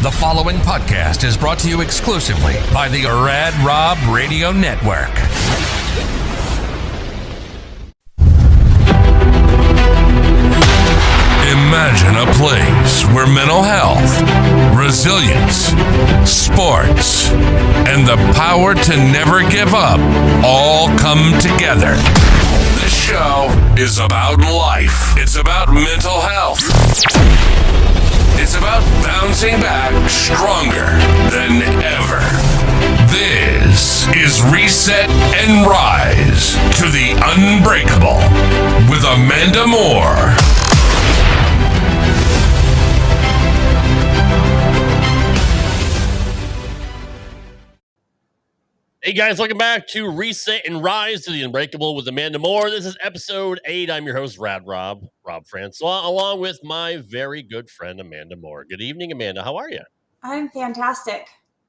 The following podcast is brought to you exclusively by the Rad Rob Radio Network. Imagine a place where mental health, resilience, sports, and the power to never give up all come together. This show is about life. It's about mental health. It's about bouncing back stronger than ever. This is Reset and Rise to the Unbreakable with Amanda Moore. Hey guys, welcome back to Reset and Rise to the Unbreakable with Amanda Moore. This is episode 8. I'm your host, Rob Francois, along with my very good friend, Amanda Moore. Good evening, Amanda. How are you? I'm fantastic.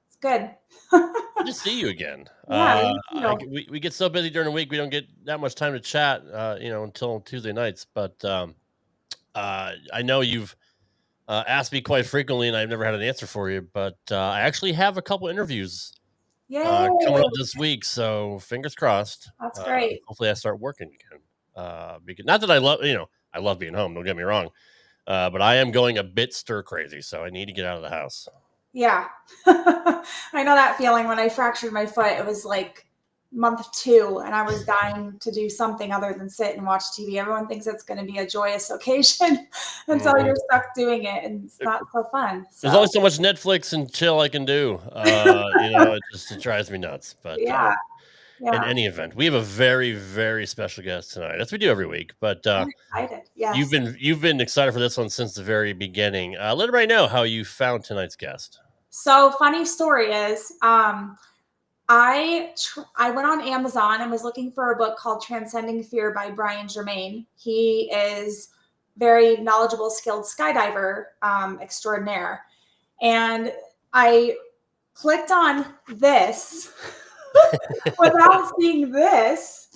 It's good. Good to see you again. Yeah, we get so busy during the week, we don't get that much time to chat, until Tuesday nights. But I know you've asked me quite frequently, and I've never had an answer for you. But I actually have a couple interviews coming up this week, so fingers crossed. That's great. Hopefully I start working again. Because not that I love being home, don't get me wrong. But I am going a bit stir crazy, so I need to get out of the house. Yeah. I know that feeling. When I fractured my foot, it was like month 2 and I was dying to do something other than sit and watch TV. Everyone thinks it's going to be a joyous occasion until you're stuck doing it, and it's not so fun. So. There's always so much Netflix and chill I can do. It drives me nuts. But yeah. In any event, we have a very, very special guest tonight, as we do every week. But I'm excited. Yes. You've been excited for this one since the very beginning. Let everybody know how you found tonight's guest. So funny story is, I went on Amazon and was looking for a book called Transcending Fear by Brian Germain. He is very knowledgeable, skilled skydiver extraordinaire. And I clicked on this without seeing this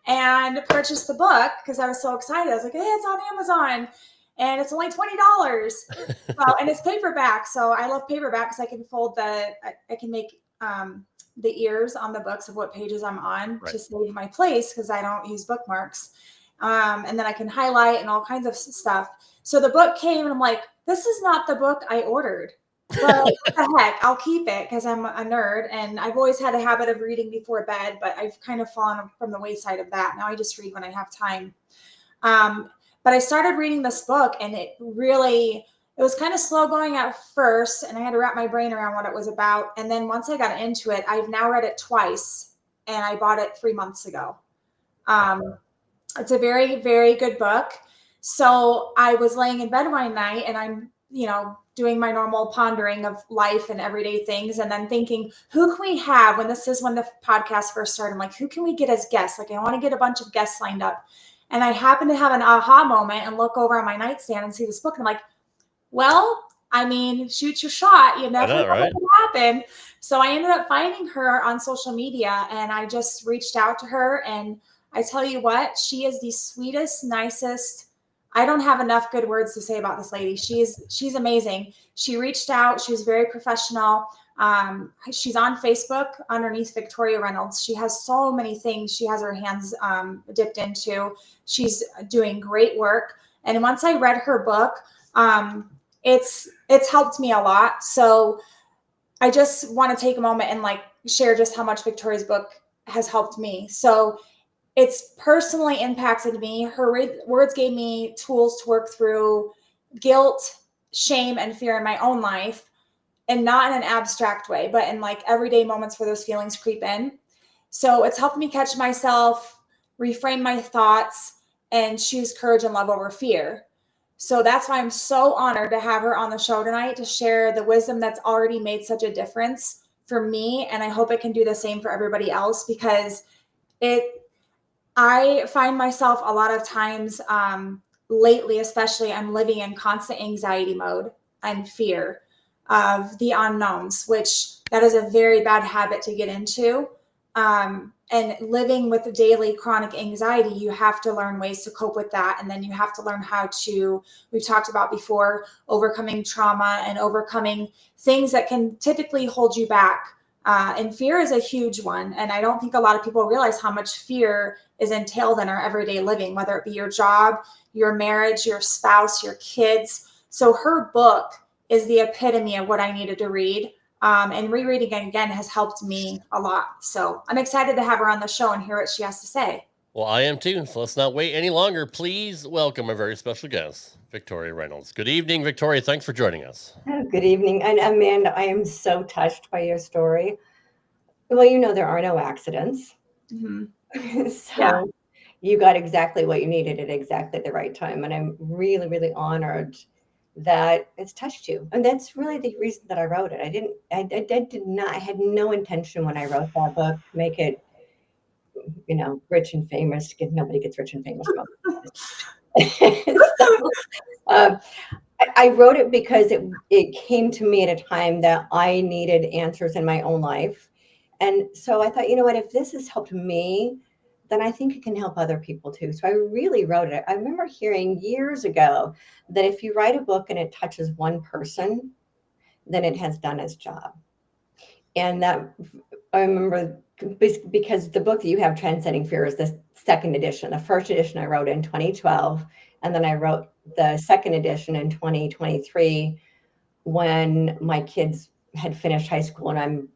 and purchased the book because I was so excited. I was like, hey, it's on Amazon and it's only $20. And it's paperback. So I love paperback because I can fold I can make the ears on the books of what pages I'm on to save my place because I don't use bookmarks. And then I can highlight and all kinds of stuff. So the book came and I'm like, this is not the book I ordered. But what the heck, I'll keep it because I'm a nerd and I've always had a habit of reading before bed, but I've kind of fallen from the wayside of that. Now I just read when I have time. But I started reading this book and it was kind of slow going at first and I had to wrap my brain around what it was about. And then once I got into it, I've now read it twice and I bought it 3 months ago. It's a very, very good book. So I was laying in bed one night and I'm, doing my normal pondering of life and everyday things. And then thinking, who can we have when the podcast first started? I'm like, who can we get as guests? Like I want to get a bunch of guests lined up. And I happened to have an aha moment and look over on my nightstand and see this book. And I'm like, well, shoot your shot. You never know what will happen. So I ended up finding her on social media and I just reached out to her. And I tell you what, she is the sweetest, nicest. I don't have enough good words to say about this lady. She's amazing. She reached out. She was very professional. She's on Facebook underneath Victoria Reynolds. She has so many things she has her hands dipped into. She's doing great work. And once I read her book, it's helped me a lot. So I just want to take a moment and share just how much Victoria's book has helped me. So it's personally impacted me. Her words gave me tools to work through guilt, shame, and fear in my own life, and not in an abstract way, but in everyday moments where those feelings creep in. So it's helped me catch myself, reframe my thoughts, and choose courage and love over fear. So that's why I'm so honored to have her on the show tonight to share the wisdom that's already made such a difference for me. And I hope it can do the same for everybody else because I find myself a lot of times lately, especially, I'm living in constant anxiety mode and fear of the unknowns, which that is a very bad habit to get into. And living with daily chronic anxiety, you have to learn ways to cope with that. And then you have to learn how to, we've talked about before, overcoming trauma and overcoming things that can typically hold you back. And fear is a huge one. And I don't think a lot of people realize how much fear is entailed in our everyday living, whether it be your job, your marriage, your spouse, your kids. So her book is the epitome of what I needed to read. And rereading it again has helped me a lot. So I'm excited to have her on the show and hear what she has to say. Well, I am too. So let's not wait any longer. Please welcome a very special guest, Victoria Reynolds. Good evening, Victoria. Thanks for joining us. Oh, good evening. And Amanda, I am so touched by your story. Well, you know, there are no accidents. Mm-hmm. So Yeah. You got exactly what you needed at exactly the right time. And I'm really, really honored that it's touched you. And that's really the reason that I wrote it. I had no intention when I wrote that book to make it, you know, rich and famous. Nobody gets rich and famous. So, I wrote it because it came to me at a time that I needed answers in my own life. And so I thought, you know what, if this has helped me, then I think it can help other people too. So I really wrote it. I remember hearing years ago that if you write a book and it touches one person, then it has done its job. And that I remember because the book that you have, Transcending Fear, is the second edition. The first edition I wrote in 2012. And then I wrote the second edition in 2023 when my kids had finished high school and I'm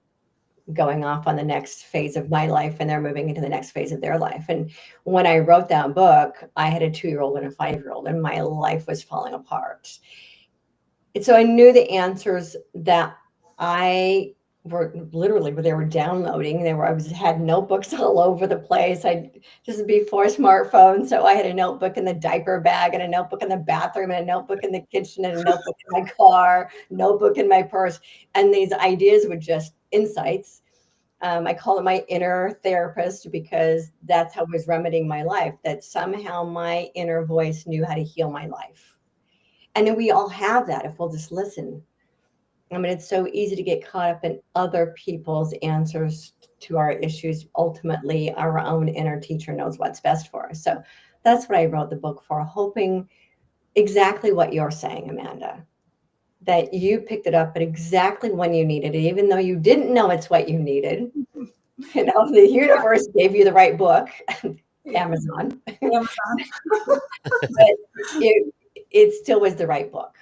going off on the next phase of my life and they're moving into the next phase of their life. And when I wrote that book, I had a 2-year-old and a 5-year-old and my life was falling apart. And so I knew the answers that I were literally where they were downloading. I had notebooks all over the place. Just before smartphones. So I had a notebook in the diaper bag and a notebook in the bathroom and a notebook in the kitchen and a notebook in my car, notebook in my purse. And these ideas were just insights. I call it my inner therapist because that's how it was remedying my life, that somehow my inner voice knew how to heal my life. And then we all have that if we'll just listen. I mean, it's so easy to get caught up in other people's answers to our issues. Ultimately, our own inner teacher knows what's best for us. So that's what I wrote the book for, hoping exactly what you're saying, Amanda, that you picked it up at exactly when you needed it, even though you didn't know it's what you needed. You know, the universe gave you the right book, Amazon. But it still was the right book.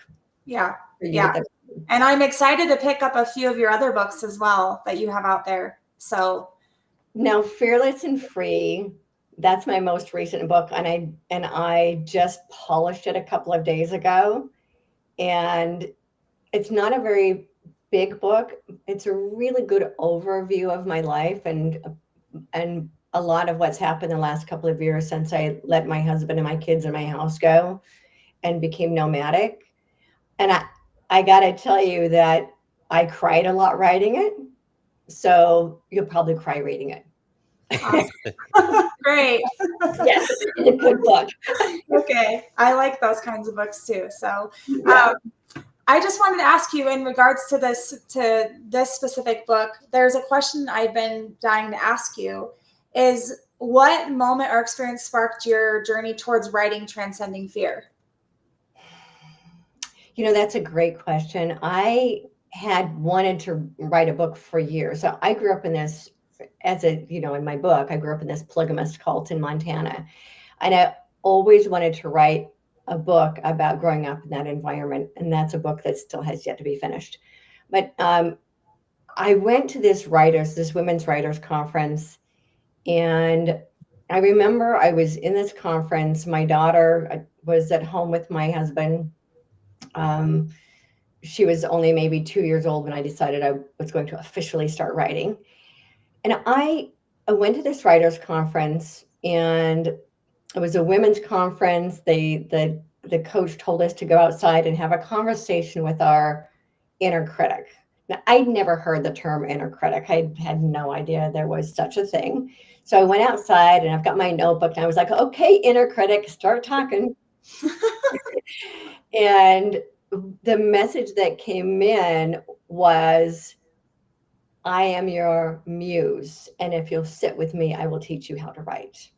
Yeah. Yeah. And I'm excited to pick up a few of your other books as well that you have out there. So now, Fearless and Free, that's my most recent book. And I just polished it a couple of days ago. And it's not a very big book. It's a really good overview of my life and a lot of what's happened the last couple of years since I let my husband and my kids and my house go and became nomadic. And I got to tell you that I cried a lot writing it. So you'll probably cry reading it. Awesome. Great. Yes, it's a good book. Okay. I like those kinds of books too. So I just wanted to ask you in regards to this specific book, there's a question I've been dying to ask you is what moment or experience sparked your journey towards writing Transcending Fear? You know, that's a great question. I had wanted to write a book for years. So I grew up in this, in my book, I grew up in this polygamist cult in Montana. And I always wanted to write a book about growing up in that environment. And that's a book that still has yet to be finished. But I went to this women's writers conference. And I remember I was in this conference. My daughter was at home with my husband. She was only maybe 2 years old when I decided I was going to officially start writing. And I went to this writers conference, and it was a women's conference. The coach told us to go outside and have a conversation with our inner critic. Now, I'd never heard the term inner critic. I had no idea there was such a thing. So I went outside and I've got my notebook and I was like, okay, inner critic, start talking. And the message that came in was, I am your muse, and if you'll sit with me, I will teach you how to write.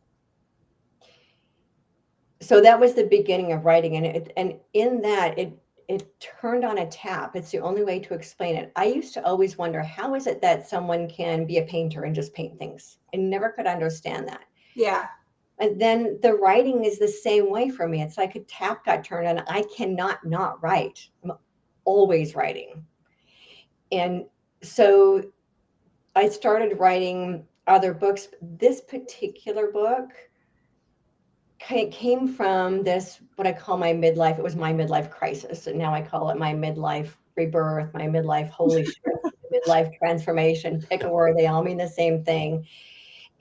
So that was the beginning of writing, and in that it turned on a tap. It's the only way to explain it. I used to always wonder, how is it that someone can be a painter and just paint things? I never could understand that. Yeah. And then the writing is the same way for me. It's like a tap got turned on. I cannot not write. I'm always writing. And so I started writing other books. This particular book came from this, what I call my midlife. It was my midlife crisis. And now I call it my midlife rebirth, my midlife holy shit, midlife transformation. Pick a word, they all mean the same thing.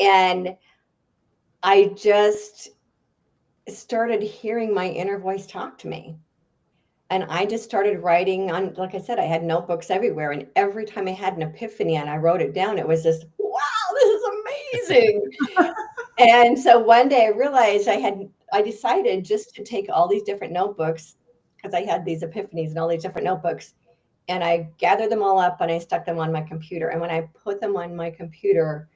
And I just started hearing my inner voice talk to me. And I just started writing on, like I said, I had notebooks everywhere. And every time I had an epiphany and I wrote it down, it was just, wow, this is amazing. And so one day I realized I decided just to take all these different notebooks, because I had these epiphanies and all these different notebooks. And I gathered them all up and I stuck them on my computer. And when I put them on my computer,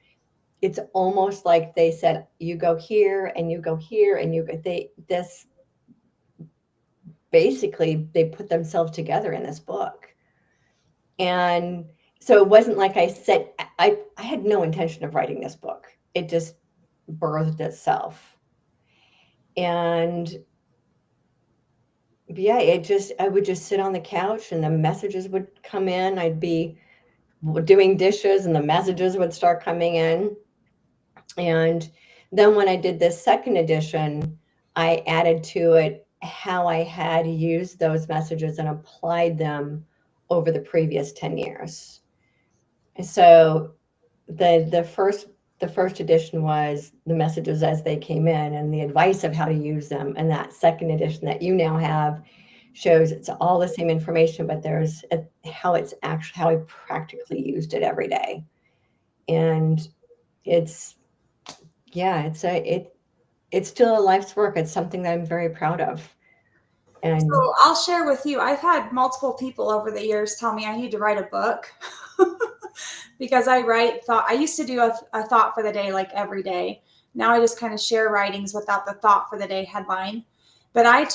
it's almost like they said, you go here and you go here and you go, basically they put themselves together in this book. And so it wasn't like I said, I had no intention of writing this book. It just birthed itself. And yeah, I would just sit on the couch and the messages would come in. I'd be doing dishes and the messages would start coming in. And then when I did this second edition, I added to it how I had used those messages and applied them over the previous 10 years. And so the first edition was the messages as they came in and the advice of how to use them. And that second edition that you now have shows it's all the same information, but there's how I practically used it every day. And it's still a life's work. It's something that I'm very proud of. And so I'll share with you, I've had multiple people over the years tell me I need to write a book because I used to do a thought for the day, like every day. Now I just kind of share writings without the thought for the day headline. But I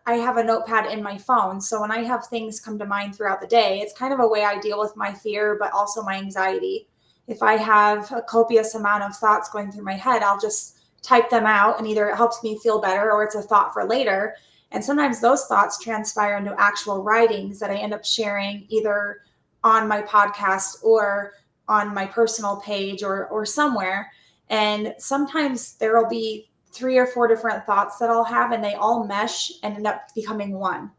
have a notepad in my phone. So when I have things come to mind throughout the day, it's kind of a way I deal with my fear, but also my anxiety. If I have a copious amount of thoughts going through my head, I'll just type them out and either it helps me feel better or it's a thought for later. And sometimes those thoughts transpire into actual writings that I end up sharing either on my podcast or on my personal page or somewhere. And sometimes there will be 3 or 4 different thoughts that I'll have and they all mesh and end up becoming one.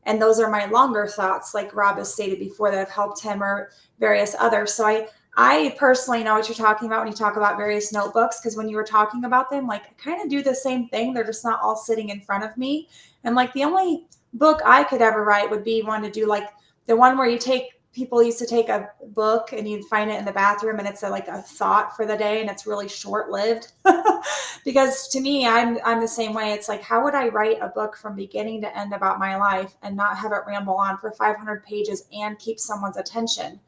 And those are my longer thoughts, like Rob has stated before, that have helped him or various others. So I personally know what you're talking about when you talk about various notebooks, because when you were talking about them, like I kind of do the same thing. They're just not all sitting in front of me. And like the only book I could ever write would be one to do like the one where people used to take a book and you'd find it in the bathroom and it's like a thought for the day and it's really short-lived. Because to me, I'm the same way. It's like, how would I write a book from beginning to end about my life and not have it ramble on for 500 pages and keep someone's attention?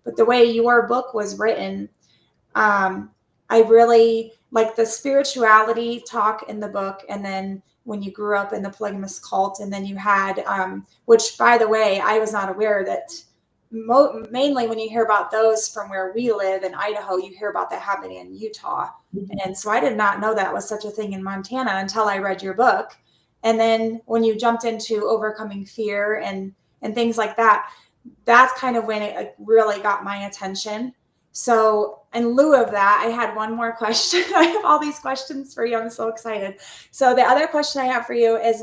But the way your book was written, I really like the spirituality talk in the book. And then when you grew up in the polygamist cult, and then you had, which by the way, I was not aware that mainly when you hear about those from where we live in Idaho, you hear about that happening in Utah. Mm-hmm. And so I did not know that was such a thing in Montana until I read your book. And then when you jumped into overcoming fear and things like that, that's kind of when it really got my attention. So in lieu of that, I had one more question. I have all these questions for you. I'm so excited. So the other question I have for you is,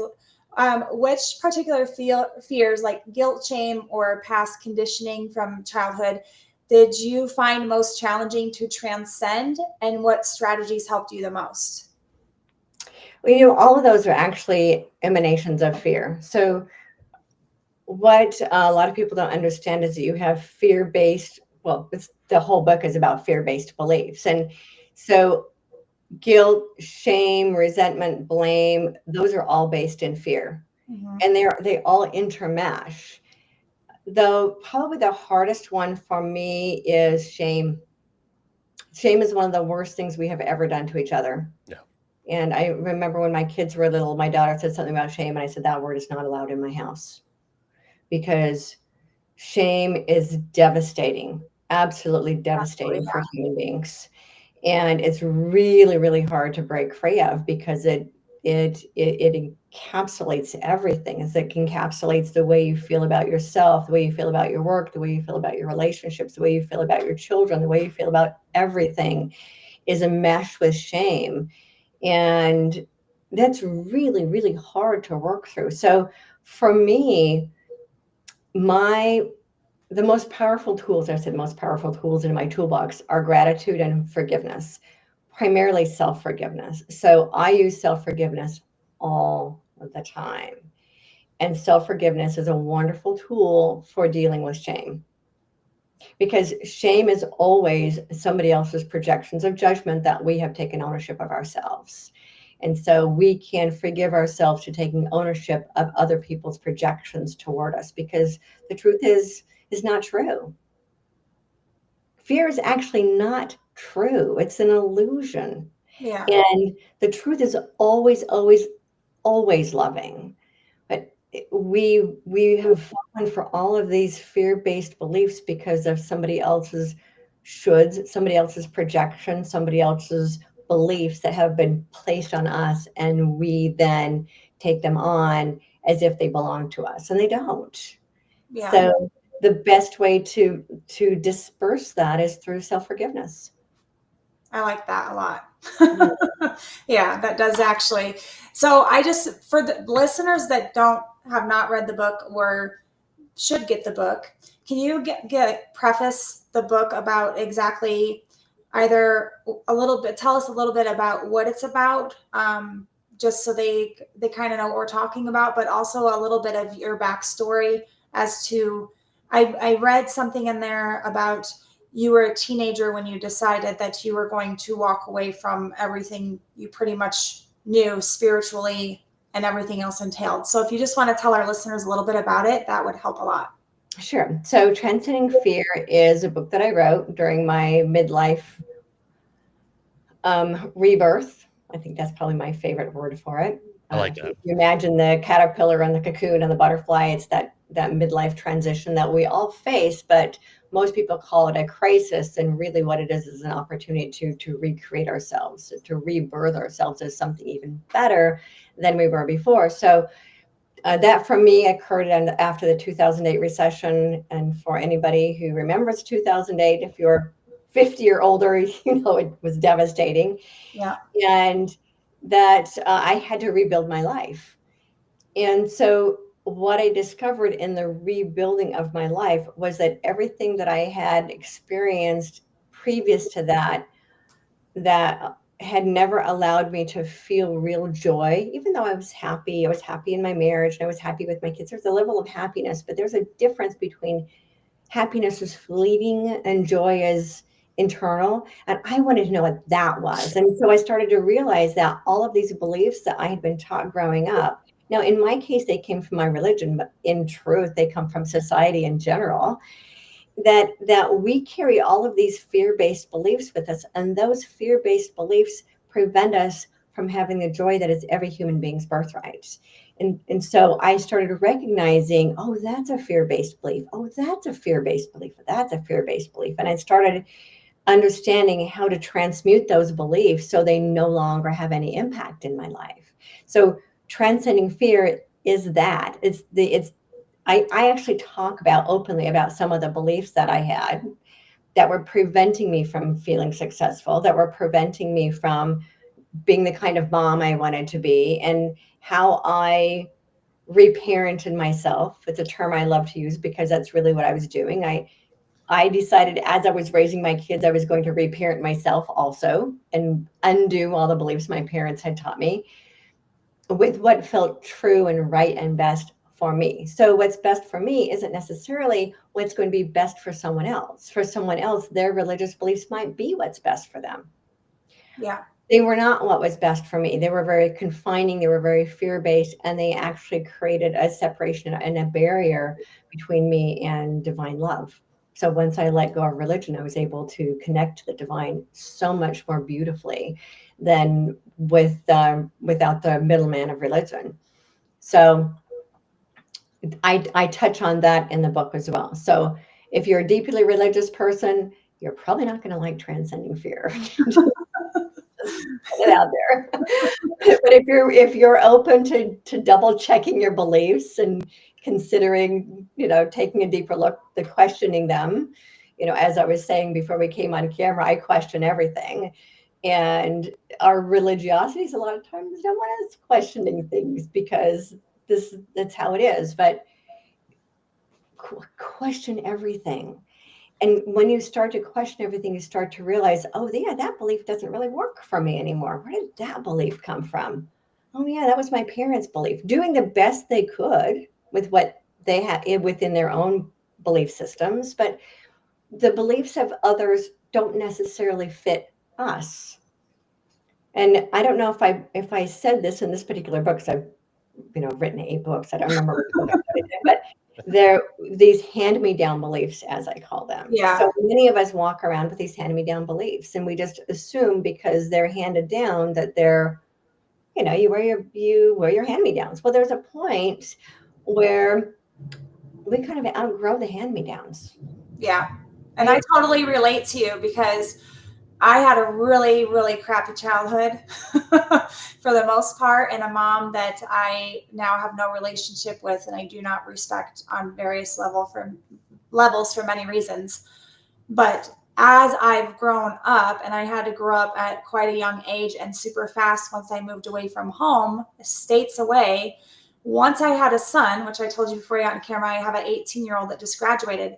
which particular fears like guilt, shame, or past conditioning from childhood did you find most challenging to transcend, and what strategies helped you the most? Well, all of those are actually emanations of fear. So what a lot of people don't understand is that you have fear-based, the whole book is about fear-based beliefs. And so guilt, shame, resentment, blame, those are all based in fear. Mm-hmm. And they all intermesh. Though probably the hardest one for me is shame. Shame is one of the worst things we have ever done to each other. Yeah. And I remember when my kids were little, my daughter said something about shame, and I said, that word is not allowed in my house, because shame is devastating, absolutely devastating for human beings. And it's really, really hard to break free of, because it encapsulates everything. It encapsulates the way you feel about yourself, the way you feel about your work, the way you feel about your relationships, the way you feel about your children, the way you feel about everything is enmeshed with shame. And that's really, really hard to work through. So for me, the most powerful tools, I said most powerful tools in my toolbox, are gratitude and forgiveness, primarily self-forgiveness. So I use self-forgiveness all the time. And self-forgiveness is a wonderful tool for dealing with shame, because shame is always somebody else's projections of judgment that we have taken ownership of ourselves. And so we can forgive ourselves to taking ownership of other people's projections toward us, because the truth is not true. Fear is actually not true. It's an illusion. Yeah. And the truth is always, always, always loving. But we have fallen for all of these fear-based beliefs because of somebody else's shoulds, somebody else's projection, somebody else's beliefs that have been placed on us, and we then take them on as if they belong to us, and they don't. Yeah. So the best way to disperse that is through self-forgiveness. I like that a lot. Yeah, that does actually. So I just, for the listeners that have not read the book or should get the book, can you preface the book about exactly either a little bit, tell us a little bit about what it's about, just so they kind of know what we're talking about, but also a little bit of your backstory as to, I read something in there about you were a teenager when you decided that you were going to walk away from everything you pretty much knew spiritually and everything else entailed. So if you just want to tell our listeners a little bit about it, that would help a lot. Sure. So Transcending Fear is a book that I wrote during my midlife rebirth. I think that's probably my favorite word for it. I like that. You imagine the caterpillar and the cocoon and the butterfly. It's that midlife transition that we all face, but most people call it a crisis. And really what it is an opportunity to recreate ourselves, to rebirth ourselves as something even better than we were before. So that for me occurred after the 2008 recession. And for anybody who remembers 2008, if you're 50 or older, you know, it was devastating. Yeah. And that I had to rebuild my life. And so what I discovered in the rebuilding of my life was that everything that I had experienced previous to that had never allowed me to feel real joy, even though I was happy. I was happy in my marriage, and I was happy with my kids. There's a level of happiness, but there's a difference between happiness is fleeting and joy is internal. And I wanted to know what that was. And so I started to realize that all of these beliefs that I had been taught growing up, now in my case, they came from my religion, but in truth, they come from society in general, that we carry all of these fear-based beliefs with us. And those fear-based beliefs prevent us from having the joy that is every human being's birthright. And so I started recognizing, oh, that's a fear-based belief. Oh, that's a fear-based belief. That's a fear-based belief. And I started understanding how to transmute those beliefs so they no longer have any impact in my life. So transcending fear is that. I actually talk openly about some of the beliefs that I had that were preventing me from feeling successful, that were preventing me from being the kind of mom I wanted to be, and how I reparented myself. It's a term I love to use because that's really what I was doing. I decided as I was raising my kids, I was going to reparent myself also and undo all the beliefs my parents had taught me with what felt true and right and best for me. So what's best for me isn't necessarily what's going to be best for someone else. For someone else, their religious beliefs might be what's best for them. Yeah. They were not what was best for me. They were very confining. They were very fear-based, and they actually created a separation and a barrier between me and divine love. So once I let go of religion, I was able to connect to the divine so much more beautifully than without the middleman of religion. So I touch on that in the book as well. So if you're a deeply religious person, you're probably not going to like Transcending Fear. Just put it out there. But if you're open to double checking your beliefs and considering, taking a deeper look, the questioning them, as I was saying before we came on camera, I question everything. And our religiosities a lot of times don't want us questioning things because that's how it is. But question everything. And when you start to question everything, you start to realize, oh, yeah, that belief doesn't really work for me anymore. Where did that belief come from? Oh, yeah, that was my parents' belief. Doing the best they could with what they had within their own belief systems. But the beliefs of others don't necessarily fit us. And I don't know if I said this in this particular book, because I've written 8 books. I don't remember which book I did, but they're these hand-me-down beliefs, as I call them. Yeah. So many of us walk around with these hand-me-down beliefs, and we just assume because they're handed down that they're, you wear your hand-me-downs. Well, there's a point where we kind of outgrow the hand-me-downs. Yeah. And I totally relate to you because I had a really, really crappy childhood for the most part, and a mom that I now have no relationship with and I do not respect on various levels for many reasons. But as I've grown up, and I had to grow up at quite a young age and super fast once I moved away from home, states away. Once I had a son, which I told you before I got on camera, I have an 18-year-old that just graduated.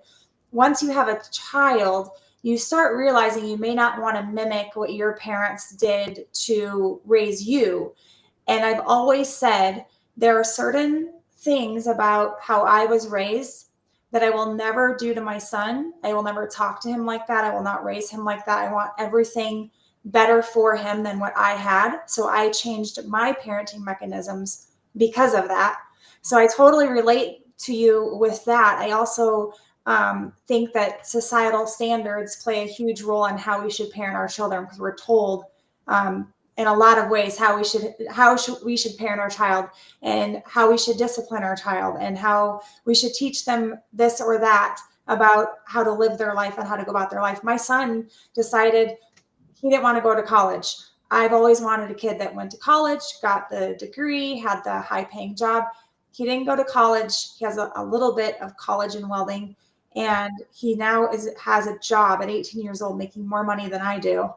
Once you have a child, you start realizing you may not want to mimic what your parents did to raise you. And I've always said there are certain things about how I was raised that I will never do to my son. I will never talk to him like that. I will not raise him like that. I want everything better for him than what I had. So I changed my parenting mechanisms because of that. So I totally relate to you with that. I also think that societal standards play a huge role in how we should parent our children, because we're told in a lot of ways how we should parent our child, and how we should discipline our child, and how we should teach them this or that about how to live their life and how to go about their life. My son decided he didn't want to go to college. I've always wanted a kid that went to college, got the degree, had the high-paying job. He didn't go to college. He has a little bit of college in welding, and he now has a job at 18 years old making more money than I do.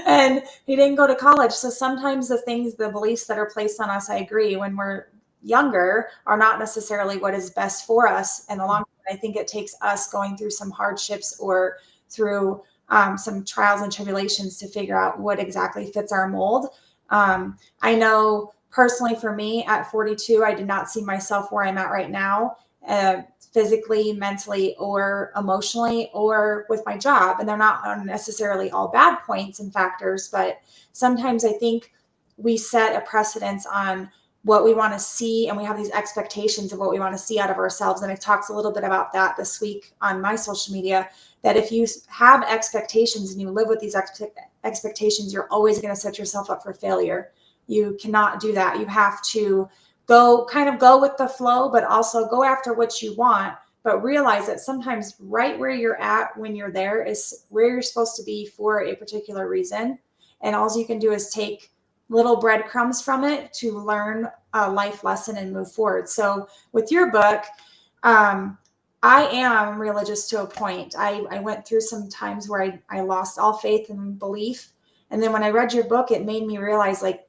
And he didn't go to college. So sometimes the beliefs that are placed on us, I agree, when we're younger are not necessarily what is best for us in the long run. I think it takes us going through some hardships or through some trials and tribulations to figure out what exactly fits our mold. I know personally for me at 42, I did not see myself where I'm at right now, physically, mentally, or emotionally, or with my job. And they're not necessarily all bad points and factors, but sometimes I think we set a precedence on what we want to see, and we have these expectations of what we want to see out of ourselves. And I talked a little bit about that this week on my social media, that if you have expectations and you live with these expectations, you're always going to set yourself up for failure. You cannot do that. You have to go with the flow, but also go after what you want, but realize that sometimes right where you're at when you're there is where you're supposed to be for a particular reason. And all you can do is take little breadcrumbs from it to learn a life lesson and move forward. So with your book, I am religious to a point. I went through some times where I lost all faith and belief. And then when I read your book, it made me realize, like,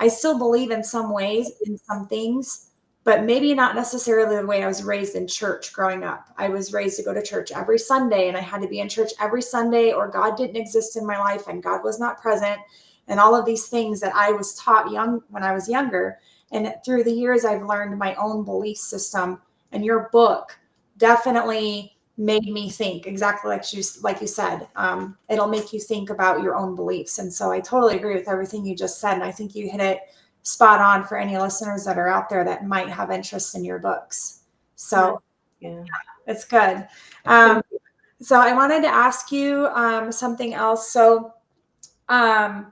I still believe in some ways, in some things, but maybe not necessarily the way I was raised in church growing up. I was raised to go to church every Sunday, and I had to be in church every Sunday, or God didn't exist in my life and God was not present, and all of these things that I was taught when I was younger. And through the years, I've learned my own belief system, and your book definitely made me think exactly like you said. It'll make you think about your own beliefs. And so I totally agree with everything you just said. And I think you hit it spot on for any listeners that are out there that might have interest in your books. So yeah, it's good. So I wanted to ask you something else. So I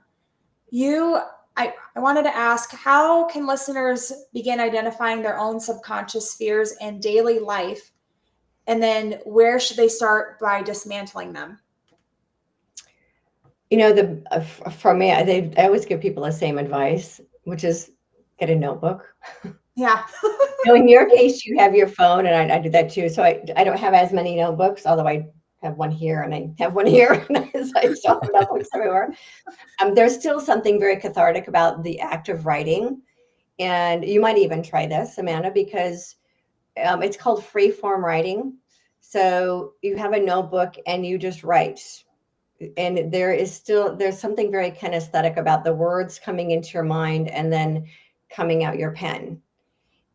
wanted to ask, how can listeners begin identifying their own subconscious fears in daily life? And then where should they start by dismantling them? You know, for me, I always give people the same advice, which is get a notebook. Yeah. So in your case, you have your phone, and I do that too. So I don't have as many notebooks, although I have one here and I have one here. So I still have notebooks everywhere. There's still something very cathartic about the act of writing. And you might even try this, Amanda, because it's called free form writing. So you have a notebook and you just write. And there's something very kinesthetic about the words coming into your mind and then coming out your pen.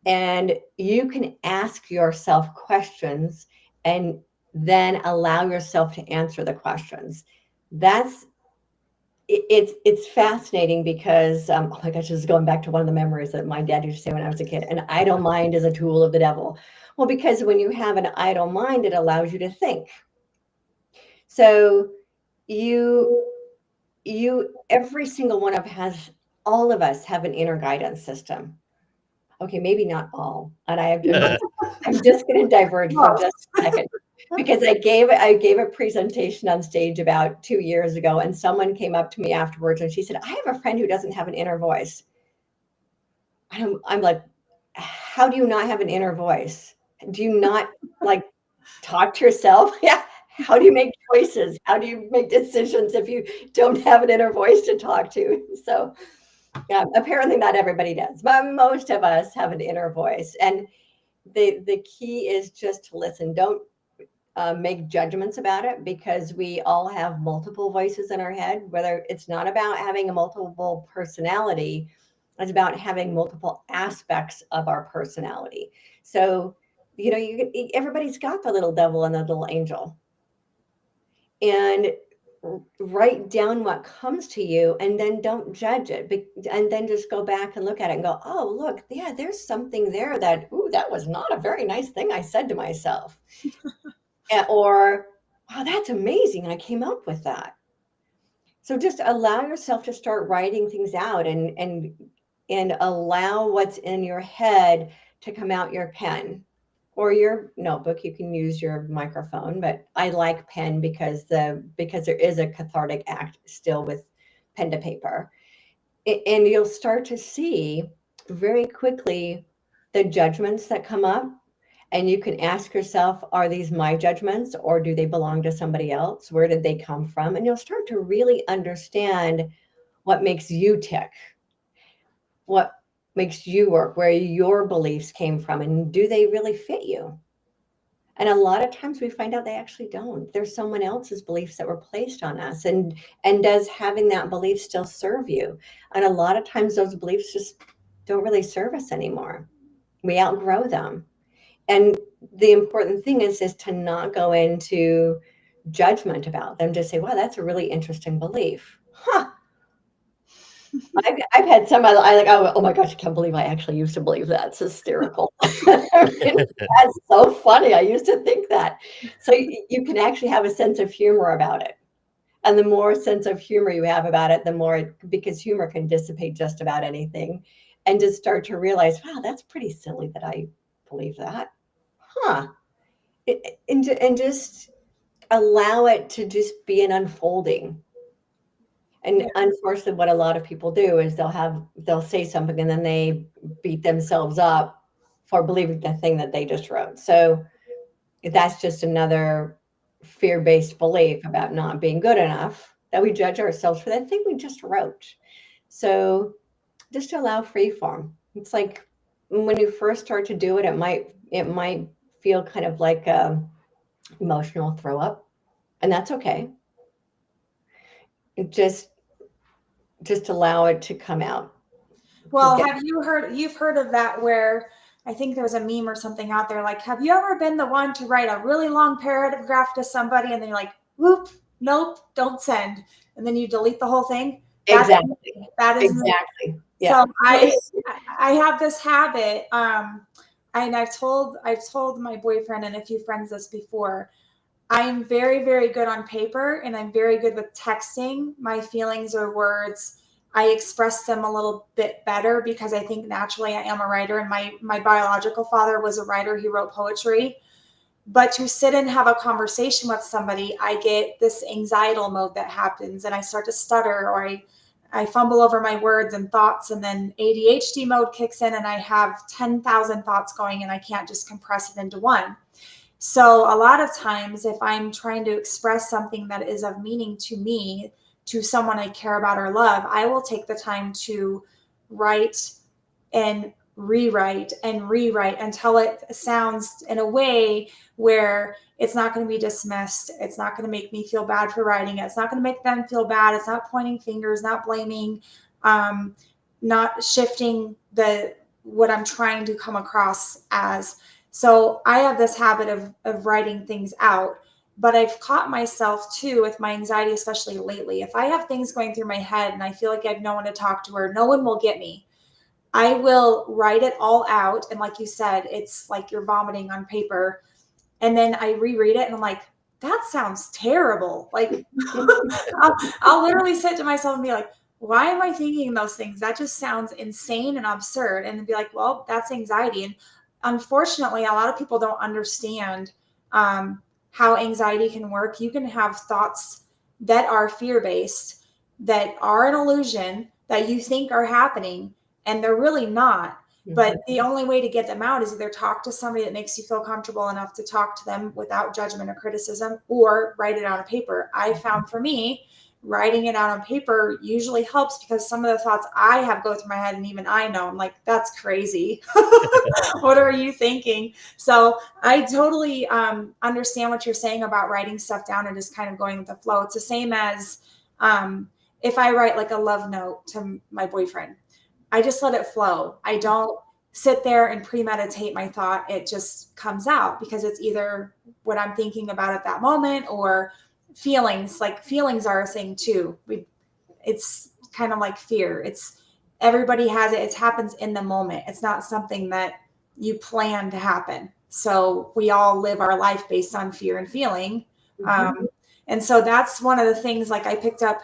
And you can ask yourself questions and then allow yourself to answer the questions. It's fascinating because, oh my gosh, this is going back to one of the memories that my dad used to say when I was a kid, an idle mind is a tool of the devil. Well, because when you have an idle mind, it allows you to think. So every single one all of us have an inner guidance system. Okay, maybe not all. And I'm just going to diverge for just a second, because I gave a presentation on stage about 2 years ago, and someone came up to me afterwards and she said, I have a friend who doesn't have an inner voice. I'm like, how do you not have an inner voice? Do you not like talk to yourself? Yeah. How do you make choices? How do you make decisions if you don't have an inner voice to talk to? So yeah, apparently not everybody does, but most of us have an inner voice. And the key is just to listen. Don't make judgments about it, because we all have multiple voices in our head. Whether it's not about having a multiple personality, it's about having multiple aspects of our personality. So, you know, everybody's got the little devil and the little angel. And write down what comes to you, and then don't judge it, and then just go back and look at it and go, oh, look, yeah, there's something there that was not a very nice thing I said to myself. Or, wow, that's amazing, I came up with that. So just allow yourself to start writing things out, and allow what's in your head to come out your pen or your notebook. You can use your microphone, but I like pen because there is a cathartic act still with pen to paper. And you'll start to see very quickly the judgments that come up. And you can ask yourself, are these my judgments, or do they belong to somebody else? Where did they come from? And you'll start to really understand what makes you tick, what makes you work, where your beliefs came from, and do they really fit you? And a lot of times we find out they actually don't. There's someone else's beliefs that were placed on us. And does having that belief still serve you? And a lot of times those beliefs just don't really serve us anymore. We outgrow them. And the important thing is to not go into judgment about them. Just say, wow, that's a really interesting belief. Huh. I've had some, I like, oh my gosh, I can't believe I actually used to believe that. It's hysterical. That's so funny. I used to think that. So you can actually have a sense of humor about it. And the more sense of humor you have about it, the more, because humor can dissipate just about anything, and just start to realize, wow, that's pretty silly that I believe that. Huh. And just allow it to just be an unfolding. And unfortunately, what a lot of people do is they'll say something and then they beat themselves up for believing the thing that they just wrote. So that's just another fear-based belief about not being good enough, that we judge ourselves for that thing we just wrote. So just to allow free form. It's like when you first start to do it, it might feel kind of like emotional throw up, and that's okay. Just allow it to come out. Well, you've heard of that, where I think there's a meme or something out there like, have you ever been the one to write a really long paragraph to somebody and then you're like, whoop, nope, don't send. And then you delete the whole thing? Exactly. That is exactly. Yeah. So I have this habit, and I've told my boyfriend and a few friends this before. I am very, very good on paper, and I'm very good with texting my feelings or words. I express them a little bit better because I think naturally I am a writer, and my biological father was a writer. He wrote poetry. But to sit and have a conversation with somebody, I get this anxietal mode that happens, and I start to stutter, or I fumble over my words and thoughts, and then ADHD mode kicks in, and I have 10,000 thoughts going, and I can't just compress it into one. So a lot of times, if I'm trying to express something that is of meaning to me, to someone I care about or love, I will take the time to write and rewrite until it sounds in a way where it's not going to be dismissed. It's not going to make me feel bad for writing it. It's not going to make them feel bad. It's not pointing fingers, not blaming, not shifting what I'm trying to come across as. So I have this habit of writing things out, but I've caught myself too with my anxiety, especially lately. If I have things going through my head and I feel like I have no one to talk to or no one will get me, I will write it all out. And like you said, it's like you're vomiting on paper. And then I reread it and I'm like, that sounds terrible. Like I'll literally sit to myself and be like, why am I thinking those things? That just sounds insane and absurd. And then be like, well, that's anxiety. And unfortunately, a lot of people don't understand how anxiety can work. You can have thoughts that are fear-based, that are an illusion, that you think are happening, and they're really not. But the only way to get them out is either talk to somebody that makes you feel comfortable enough to talk to them without judgment or criticism, or write it out on paper. I found for me, writing it out on paper usually helps because some of the thoughts I have go through my head, and even I know, I'm like, that's crazy. What are you thinking? So I totally understand what you're saying about writing stuff down and just kind of going with the flow. It's the same as if I write like a love note to my boyfriend. I just let it flow. I don't sit there and premeditate my thought. It just comes out because it's either what I'm thinking about at that moment or feelings. Like feelings are a thing too. It's kind of like fear. Everybody has it. It happens in the moment. It's not something that you plan to happen. So we all live our life based on fear and feeling. And so that's one of the things like I picked up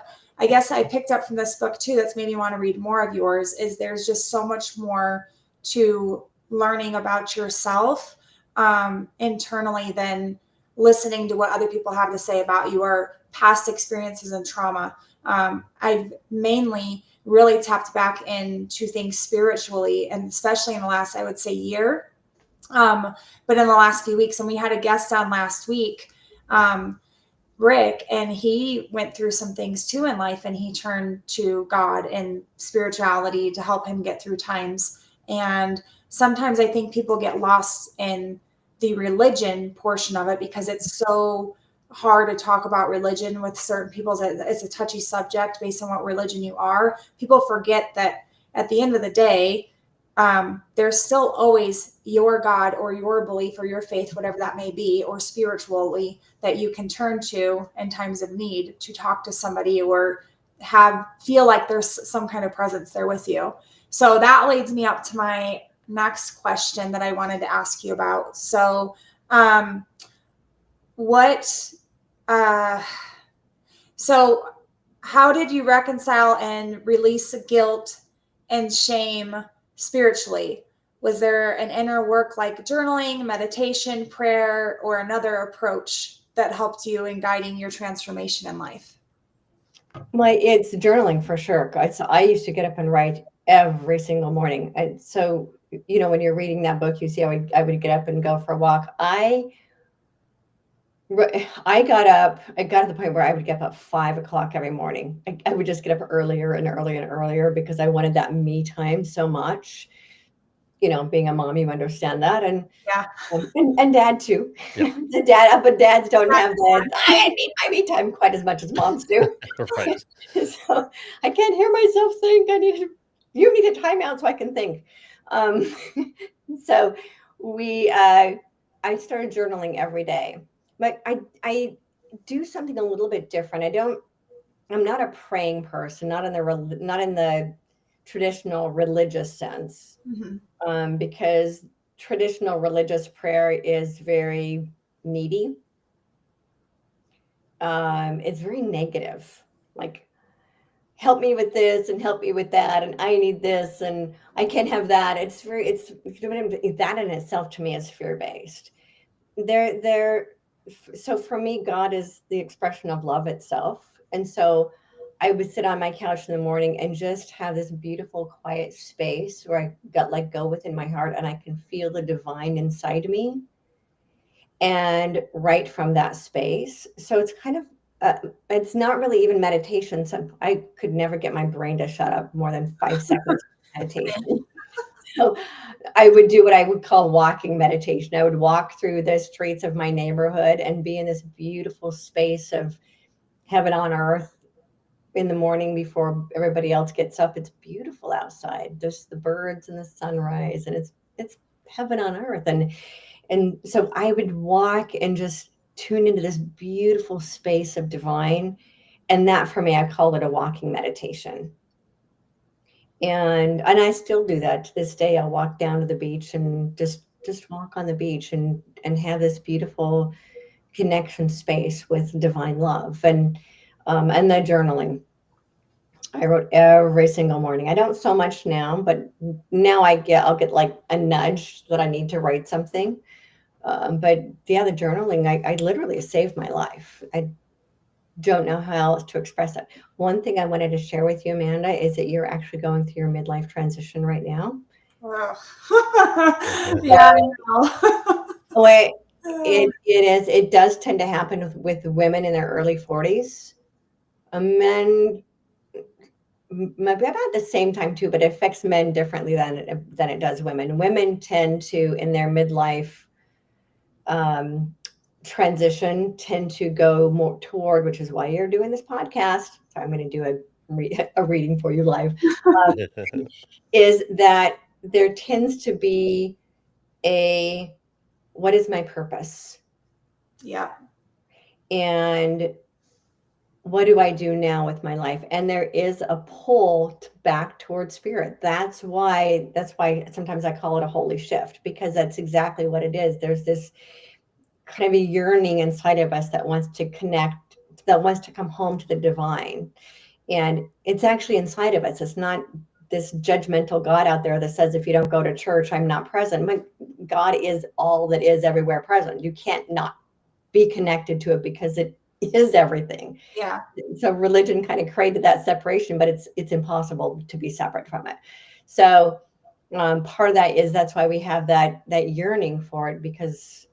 from this book too, that's made me want to read more of yours, is there's just so much more to learning about yourself internally than listening to what other people have to say about your past experiences and trauma. I've mainly really tapped back into things spiritually, and especially in the last, I would say, year. But in the last few weeks, and we had a guest on last week, Rick, and he went through some things too in life, and he turned to God and spirituality to help him get through times. And sometimes I think people get lost in the religion portion of it because it's so hard to talk about religion with certain people. It's a touchy subject based on what religion you are. People forget that at the end of the day, there's still always your God or your belief or your faith, whatever that may be, or spiritually, that you can turn to in times of need to talk to somebody or feel like there's some kind of presence there with you. So that leads me up to my next question that I wanted to ask you about. So how did you reconcile and release guilt and shame spiritually? Was there an inner work like journaling, meditation, prayer, or another approach that helped you in guiding your transformation in life? It's journaling for sure. I used to get up and write every single morning. And so, when you're reading that book, you see how I would get up and go for a walk. I got to the point where I would get up at 5 o'clock every morning. I would just get up earlier and earlier and earlier because I wanted that me time so much. Being a mom, you understand that. And yeah, and dad too. Yep. But dads don't have that. I need my me time quite as much as moms do. Right. So I can't hear myself think. You need a timeout so I can think. So I started journaling every day, but I do something a little bit different. I'm not a praying person, not in the traditional religious sense, because traditional religious prayer is very needy. It's very negative, like, help me with this and help me with that, and I need this and I can't have that. That in itself to me is fear-based. So for me, God is the expression of love itself. And so I would sit on my couch in the morning and just have this beautiful quiet space where I got let go within my heart, and I can feel the divine inside me and write from that space. So it's kind of it's not really even meditation. So I could never get my brain to shut up more than 5 seconds of meditation. So I would do what I would call walking meditation. I would walk through the streets of my neighborhood and be in this beautiful space of heaven on earth in the morning before everybody else gets up. It's beautiful outside. There's the birds and the sunrise, and it's heaven on earth. And so I would walk and just tune into this beautiful space of divine. And that for me, I call it a walking meditation. And I still do that to this day. I'll walk down to the beach and just walk on the beach and have this beautiful connection space with divine love. And the journaling. I wrote every single morning. I don't so much now, but now I'll get like a nudge that I need to write something. But the other journaling, I literally saved my life. I don't know how else to express it. One thing I wanted to share with you, Amanda, is that you're actually going through your midlife transition right now. Yeah, I know. Wait, it does tend to happen with women in their early 40s. Men, maybe about the same time too, but it affects men differently than it does women. Women tend to, in their midlife transition, tend to go more toward, which is why you're doing this podcast. So I'm going to do a reading for you live. Is that there tends to be what is my purpose? Yeah. And what do I do now with my life? And there is a pull back towards spirit. That's why sometimes I call it a holy shift, because that's exactly what it is. There's this kind of a yearning inside of us that wants to connect, that wants to come home to the divine. And it's actually inside of us. It's not this judgmental God out there that says, if you don't go to church, I'm not present. My God is all that is everywhere present. You can't not be connected to it, because it is everything. Yeah. So religion kind of created that separation, but it's impossible to be separate from it. So part of that's why we have that yearning for it, because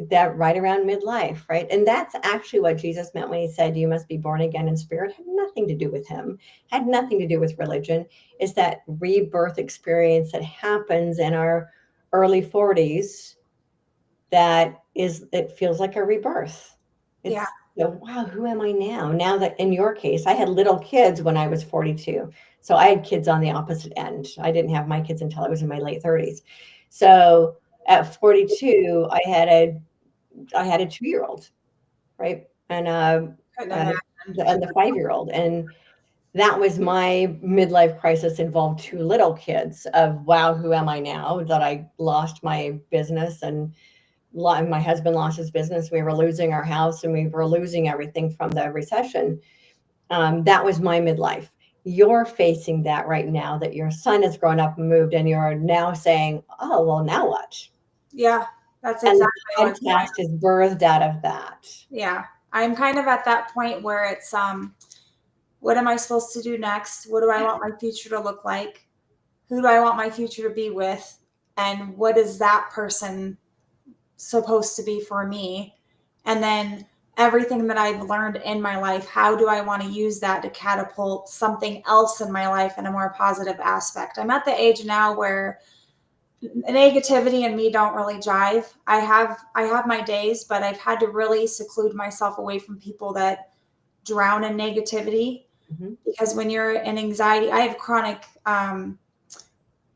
that right around midlife, right? And that's actually what Jesus meant when he said, you must be born again in spirit. It had nothing to do with him, had nothing to do with religion. It's that rebirth experience that happens in our early 40s. It feels like a rebirth. It's, wow, who am I now? Now that in your case, I had little kids when I was 42. So I had kids on the opposite end. I didn't have my kids until I was in my late 30s. So at 42, I had a 2-year-old, right? And the 5-year-old. And that was my midlife crisis, involved 2 little kids of, wow, who am I now? That I lost my business, and my husband lost his business. We were losing our house, and we were losing everything from the recession. That was my midlife. You're facing that right now, that your son has grown up and moved, and you're now saying, oh, well, now what? Yeah, that's exactly what podcast is birthed out of that. Yeah, I'm kind of at that point where it's, what am I supposed to do next? What do I want my future to look like? Who do I want my future to be with? And what is that person supposed to be for me? And then everything that I've learned in my life, how do I want to use that to catapult something else in my life in a more positive aspect? I'm at the age now where negativity and me don't really jive. I have my days, but I've had to really seclude myself away from people that drown in negativity. Because when you're in anxiety, I have chronic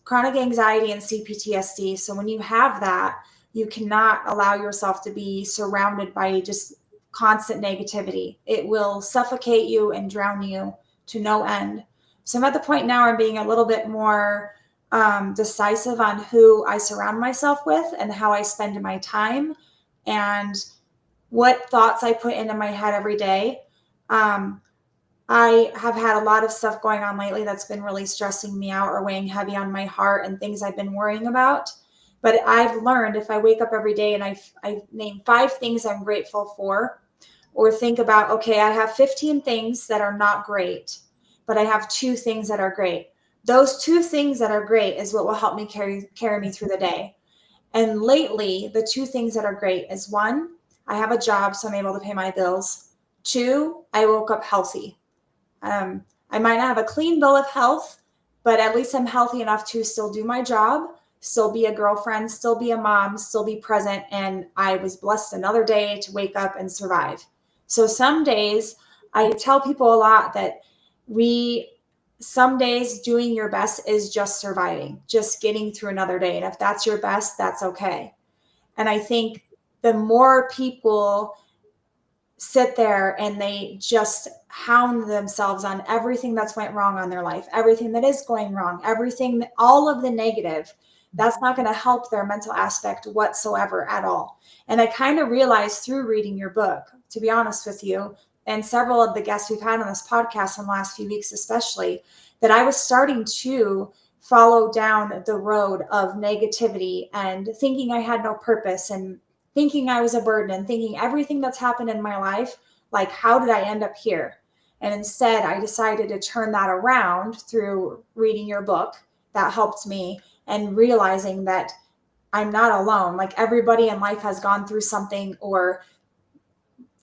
chronic anxiety and CPTSD. So when you have that, you cannot allow yourself to be surrounded by just constant negativity. It will suffocate you and drown you to no end. So I'm at the point now where I'm being a little bit more decisive on who I surround myself with and how I spend my time and what thoughts I put into my head every day. I have had a lot of stuff going on lately that's been really stressing me out or weighing heavy on my heart and things I've been worrying about. But I've learned if I wake up every day and I name 5 things I'm grateful for, or think about, okay, I have 15 things that are not great, but I have 2 things that are great. Those 2 things that are great is what will help me carry me through the day. And lately, the 2 things that are great is 1, I have a job, so I'm able to pay my bills. 2, I woke up healthy. I might not have a clean bill of health, but at least I'm healthy enough to still do my job, still be a girlfriend, still be a mom, still be present. And I was blessed another day to wake up and survive. So some days I tell people a lot that some days doing your best is just surviving, just getting through another day. And if that's your best, that's okay. And I think the more people sit there and they just hound themselves on everything that's went wrong on their life, everything that is going wrong, everything, all of the negative, that's not going to help their mental aspect whatsoever at all. And I kind of realized through reading your book, to be honest with you, and several of the guests we've had on this podcast in the last few weeks, especially, that I was starting to follow down the road of negativity and thinking I had no purpose and thinking I was a burden and thinking everything that's happened in my life, like, how did I end up here? And instead, I decided to turn that around through reading your book. That helped me, and realizing that I'm not alone. Like, everybody in life has gone through something or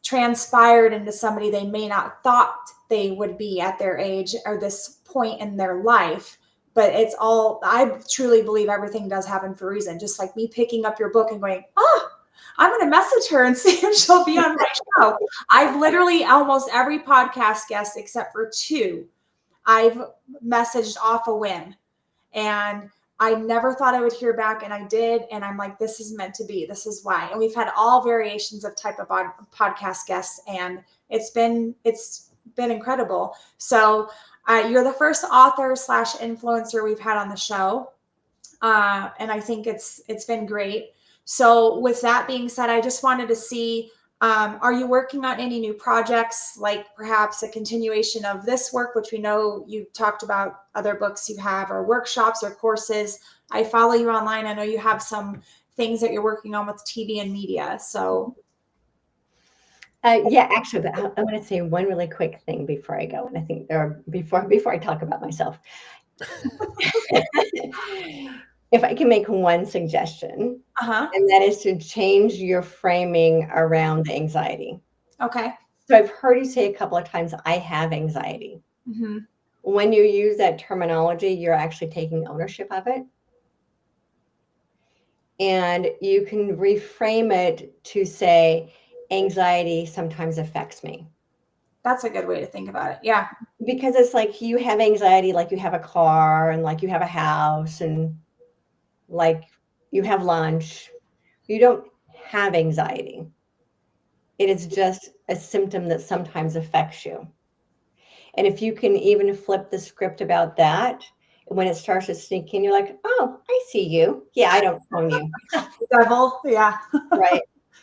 transpired into somebody they may not thought they would be at their age or this point in their life. But it's all, I truly believe everything does happen for a reason. Just like me picking up your book and going, oh, I'm going to message her and see if she'll be on my show. I've literally almost every podcast guest except for 2, I've messaged off a whim. And I never thought I would hear back, and I did. And I'm like, this is meant to be. This is why. And we've had all variations of type of podcast guests, and it's been incredible. So you're the first author / influencer we've had on the show. And I think it's been great. So with that being said, I just wanted to see, are you working on any new projects, like perhaps a continuation of this work, which we know you talked about other books you have, or workshops or courses? I follow you online. I know you have some things that you're working on with TV and media. So yeah, actually, but I want to say one really quick thing before I go. And I think before I talk about myself, if I can make one suggestion, and that is to change your framing around the anxiety. Okay. So I've heard you say a couple of times, I have anxiety. Mm-hmm. When you use that terminology, you're actually taking ownership of it. And you can reframe it to say, anxiety sometimes affects me. That's a good way to think about it. Yeah. Because it's like you have anxiety, like you have a car and like you have a house and like you have lunch. You don't have anxiety. It is just a symptom that sometimes affects you. And if you can even flip the script about that, when it starts to sneak in, you're like, oh, I see you. Yeah, I don't own you. Devil. Yeah. Right.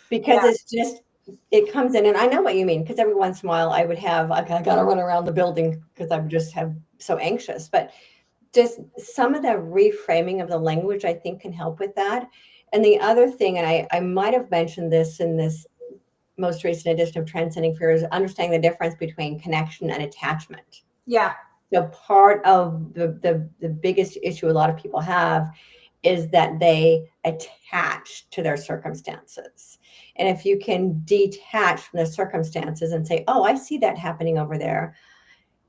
Because it's just, it comes in, and I know what you mean, because every once in a while I would have, like, I got to run around the building because I would just have so anxious. But just some of the reframing of the language, I think, can help with that. And the other thing, and I might have mentioned this in this most recent edition of Transcending Fear, is understanding the difference between connection and attachment. Yeah. So part of the biggest issue a lot of people have is that they attach to their circumstances. And if you can detach from the circumstances and say, oh, I see that happening over there,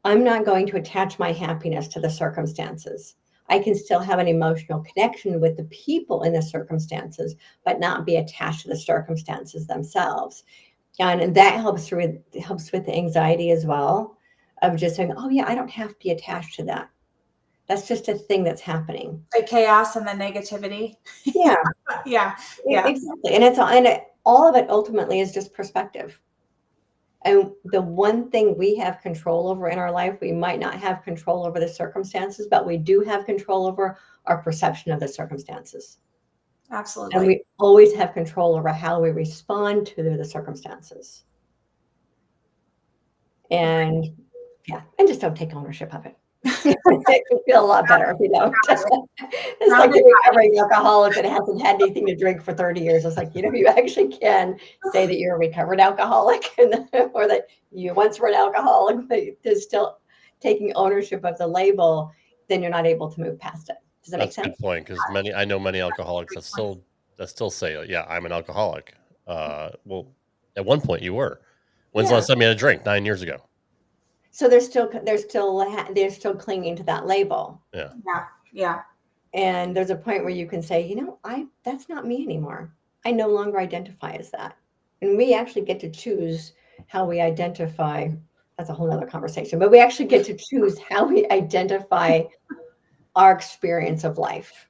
I'm not going to attach my happiness to the circumstances. I can still have an emotional connection with the people in the circumstances, but not be attached to the circumstances themselves. And that helps with the anxiety as well, of just saying, oh yeah, I don't have to be attached to that. That's just a thing that's happening. The chaos and the negativity. Yeah. Yeah. Exactly. And all of it ultimately is just perspective. And the one thing we have control over in our life, we might not have control over the circumstances, but we do have control over our perception of the circumstances. Absolutely. And we always have control over how we respond to the circumstances. And and just don't take ownership of it. It would feel a lot better if you don't. It's like a recovering alcoholic that hasn't had anything to drink for 30 years. It's like, you actually can say that you're a recovered alcoholic or that you once were an alcoholic, but you're still taking ownership of the label, then you're not able to move past it. Does that make sense? That's a good point, because I know many alcoholics that still say, yeah, I'm an alcoholic. Well, at one point you were. When's the last time you had a drink? 9 years ago. So they're still clinging to that label. Yeah. And there's a point where you can say, that's not me anymore. I no longer identify as that. And we actually get to choose how we identify. That's a whole nother conversation, but we actually get to choose how we identify our experience of life.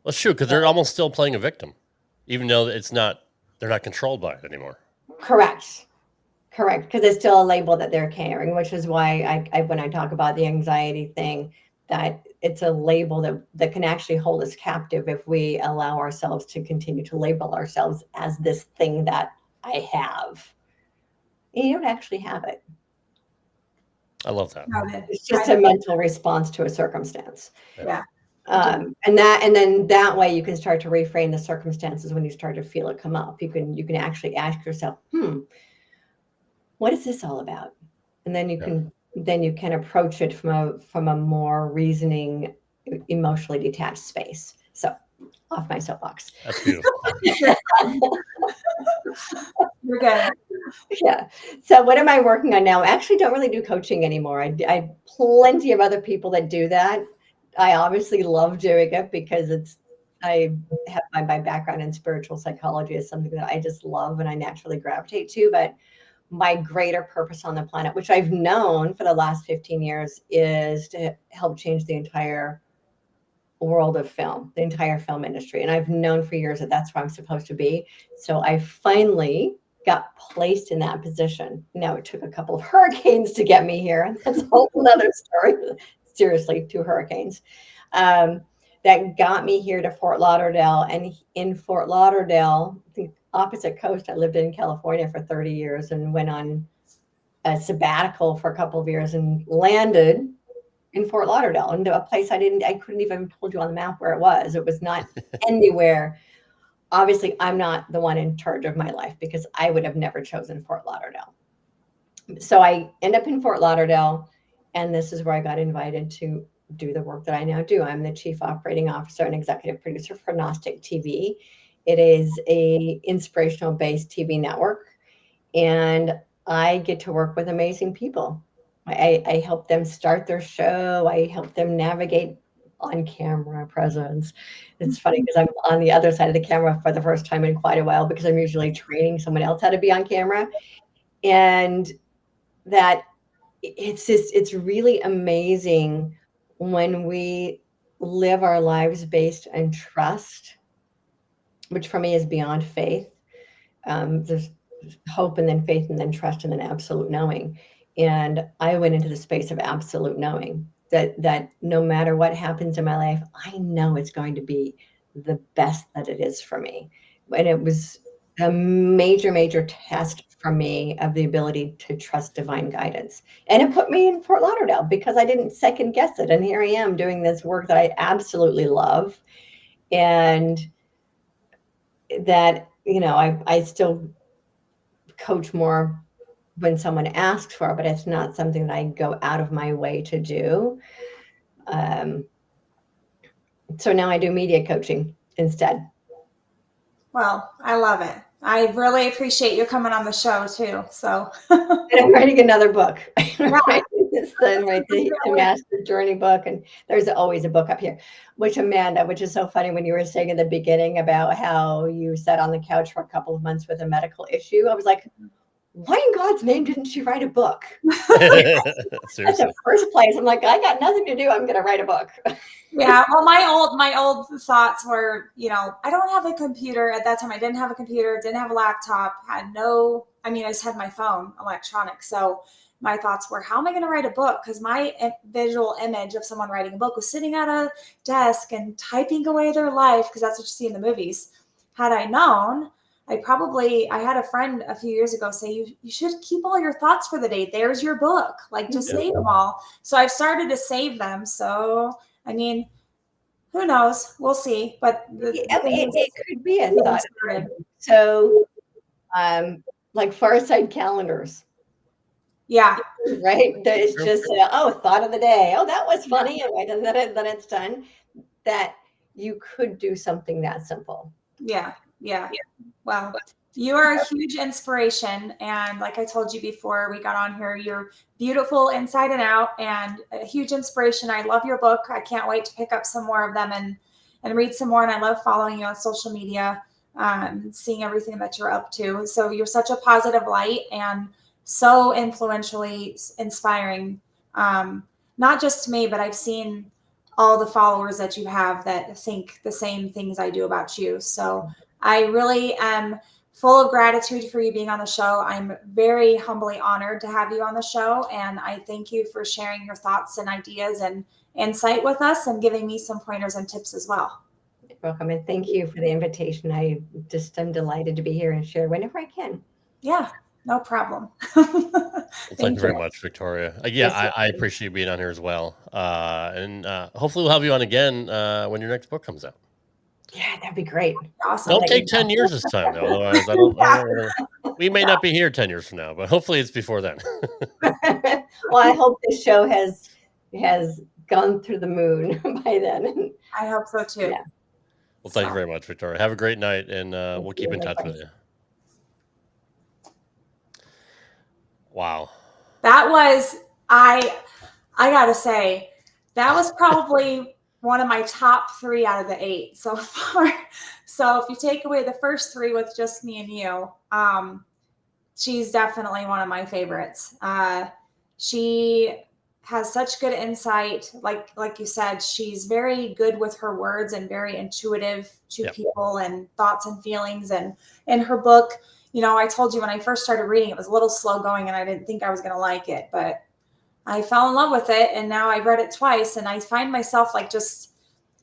Well, shoot, because they're almost still playing a victim, even though they're not controlled by it anymore. Correct. Because it's still a label that they're carrying, which is why I when I talk about the anxiety thing, that it's a label that can actually hold us captive if we allow ourselves to continue to label ourselves as this thing that I have. And you don't actually have it. I love that. It's just a mental response to a circumstance. Yeah. And then that way you can start to reframe the circumstances when you start to feel it come up. You can actually ask yourself, what is this all about? And then you can approach it from a more reasoning, emotionally detached space. So off my soapbox. That's beautiful. You're good. Yeah. So what am I working on now? I actually don't really do coaching anymore. I plenty of other people that do that. I obviously love doing it because I have my background in spiritual psychology is something that I just love and I naturally gravitate to. But my greater purpose on the planet, which I've known for the last 15 years, is to help change the entire world of film, the entire film industry. And I've known for years that that's where I'm supposed to be. So I finally got placed in that position. Now, it took a couple of hurricanes to get me here. That's a whole other story. Seriously, 2 hurricanes that got me here to Fort Lauderdale. And in Fort Lauderdale, the opposite coast, I lived in California for 30 years and went on a sabbatical for a couple of years and landed in Fort Lauderdale, into a place I couldn't even told you on the map where it was. It was not anywhere. Obviously, I'm not the one in charge of my life because I would have never chosen Fort Lauderdale. So I end up in Fort Lauderdale, and this is where I got invited to do the work that I now do. I'm the chief operating officer and executive producer for Gnostic TV. It is a inspirational based TV network, and I get to work with amazing people. I help them start their show. I help them navigate on camera presence. It's funny because I'm on the other side of the camera for the first time in quite a while because I'm usually training someone else how to be on camera. And that it's really amazing when we live our lives based on trust, which for me is beyond faith. There's hope and then faith and then trust and then absolute knowing. And I went into the space of absolute knowing that no matter what happens in my life, I know it's going to be the best that it is for me. And it was a major, major test for me of the ability to trust divine guidance. And it put me in Fort Lauderdale because I didn't second guess it. And here I am doing this work that I absolutely love. And that, I still coach more when someone asks for it, but it's not something that I go out of my way to do. So now I do media coaching instead. Well, I love it. I really appreciate you coming on the show too. So and I'm writing another book. Yeah. It's the Master Journey book, and there's always a book up here. Which Amanda, which is so funny when you were saying in the beginning about how you sat on the couch for a couple of months with a medical issue. I was like, why in God's name didn't she write a book? That's Seriously. the first place. I'm like, I got nothing to do. I'm going to write a book. Yeah. Well, my old thoughts were, I don't have a computer at that time. I didn't have a computer, didn't have a laptop, I just had my phone, electronic. So my thoughts were, how am I going to write a book? Because my visual image of someone writing a book was sitting at a desk and typing away their life, because that's what you see in the movies. Had I known, I had a friend a few years ago say, you should keep all your thoughts for the day. There's your book. Like, just save them all. So I've started to save them. So, who knows? We'll see. But it could be a thought. So, like Fireside calendars. Yeah. Right. It's just, thought of the day. Oh, that was funny. And then it's done. That you could do something that simple. Yeah. Wow. You are a huge inspiration. And like I told you before we got on here, you're beautiful inside and out, and a huge inspiration. I love your book. I can't wait to pick up some more of them and read some more. And I love following you on social media, seeing everything that you're up to. So you're such a positive light and so influentially inspiring, not just to me, but I've seen all the followers that you have that think the same things I do about you. So I really am full of gratitude for you being on the show. I'm very humbly honored to have you on the show. And I thank you for sharing your thoughts and ideas and insight with us and giving me some pointers and tips as well. You're welcome. And thank you for the invitation. I'm delighted to be here and share whenever I can. Yeah, no problem. Well, thank you very much, Victoria. I appreciate you being on here as well. And hopefully we'll have you on again when your next book comes out. Yeah, that'd be great. Awesome. Don't take 10 years this time, though. Otherwise, we may not be here 10 years from now, but hopefully it's before then. Well, I hope this show has gone through the moon by then. I hope so too. Yeah. Well, thank you very much, Victoria. Have a great night, and we'll keep in touch with you. Wow. That was, I gotta say, that was probably one of my top 3 out of the 8 so far. So if you take away the first 3 with just me and you, she's definitely one of my favorites. She has such good insight. Like you said, she's very good with her words and very intuitive to people and thoughts and feelings. And in her book, I told you when I first started reading, it was a little slow going and I didn't think I was going to like it, but I fell in love with it. And now I've read it twice and I find myself just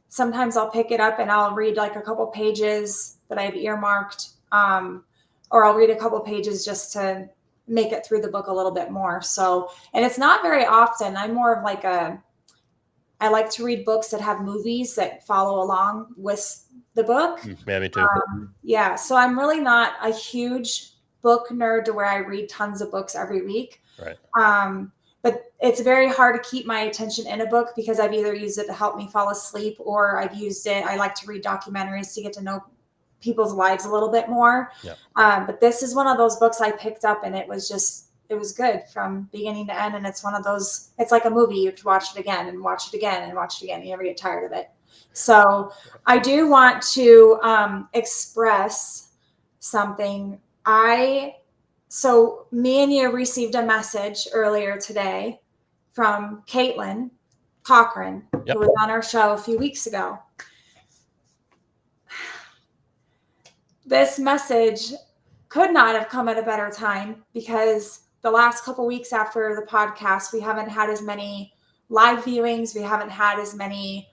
sometimes I'll pick it up and I'll read like a couple pages that I've earmarked, or I'll read a couple pages just to make it through the book a little bit more. So, and it's not very often. I'm more of I like to read books that have movies that follow along with the book. Yeah, me too. Yeah. So I'm really not a huge book nerd to where I read tons of books every week. Right. But it's very hard to keep my attention in a book because I've either used it to help me fall asleep or I've used it. I like to read documentaries to get to know people's lives a little bit more. Yeah. But this is one of those books I picked up and it was good from beginning to end. And it's one of those, it's like a movie. You have to watch it again and watch it again and watch it again. You never get tired of it. So I do want to express something. So me and you received a message earlier today from Caitlyn Cochran, who was on our show a few weeks ago. This message could not have come at a better time because the last couple weeks after the podcast, we haven't had as many live viewings. We haven't had as many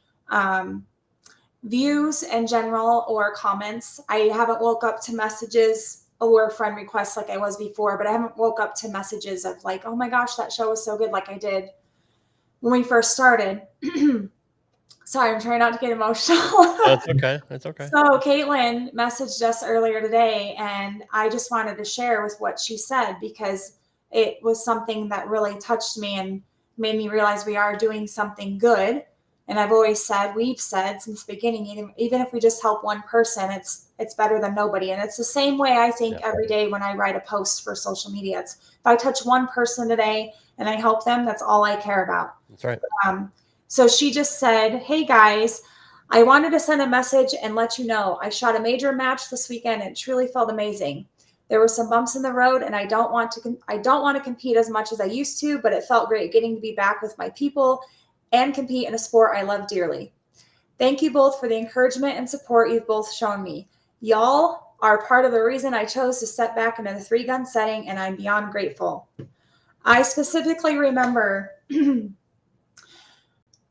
views in general or comments. I haven't woke up to messages or friend requests like I was before, but I haven't woke up to messages of like, oh my gosh, that show was so good, like I did when we first started. Sorry, I'm trying not to get emotional. That's okay. That's okay. So Caitlyn messaged us earlier today, and I just wanted to share with what she said because it was something that really touched me and made me realize we are doing something good. And I've always said, we've said since the beginning, even if we just help one person, it's better than nobody. And it's the same way I think every day when I write a post for social media. It's if I touch one person today and I help them, that's all I care about. That's right. So she just said, hey guys, I wanted to send a message and let you know I shot a major match this weekend and it truly felt amazing. There were some bumps in the road, and I don't want to compete as much as I used to, but it felt great getting to be back with my people and compete in a sport I love dearly. Thank you both for the encouragement and support you've both shown me. Y'all are part of the reason I chose to step back into the 3-gun setting, and I'm beyond grateful. I specifically remember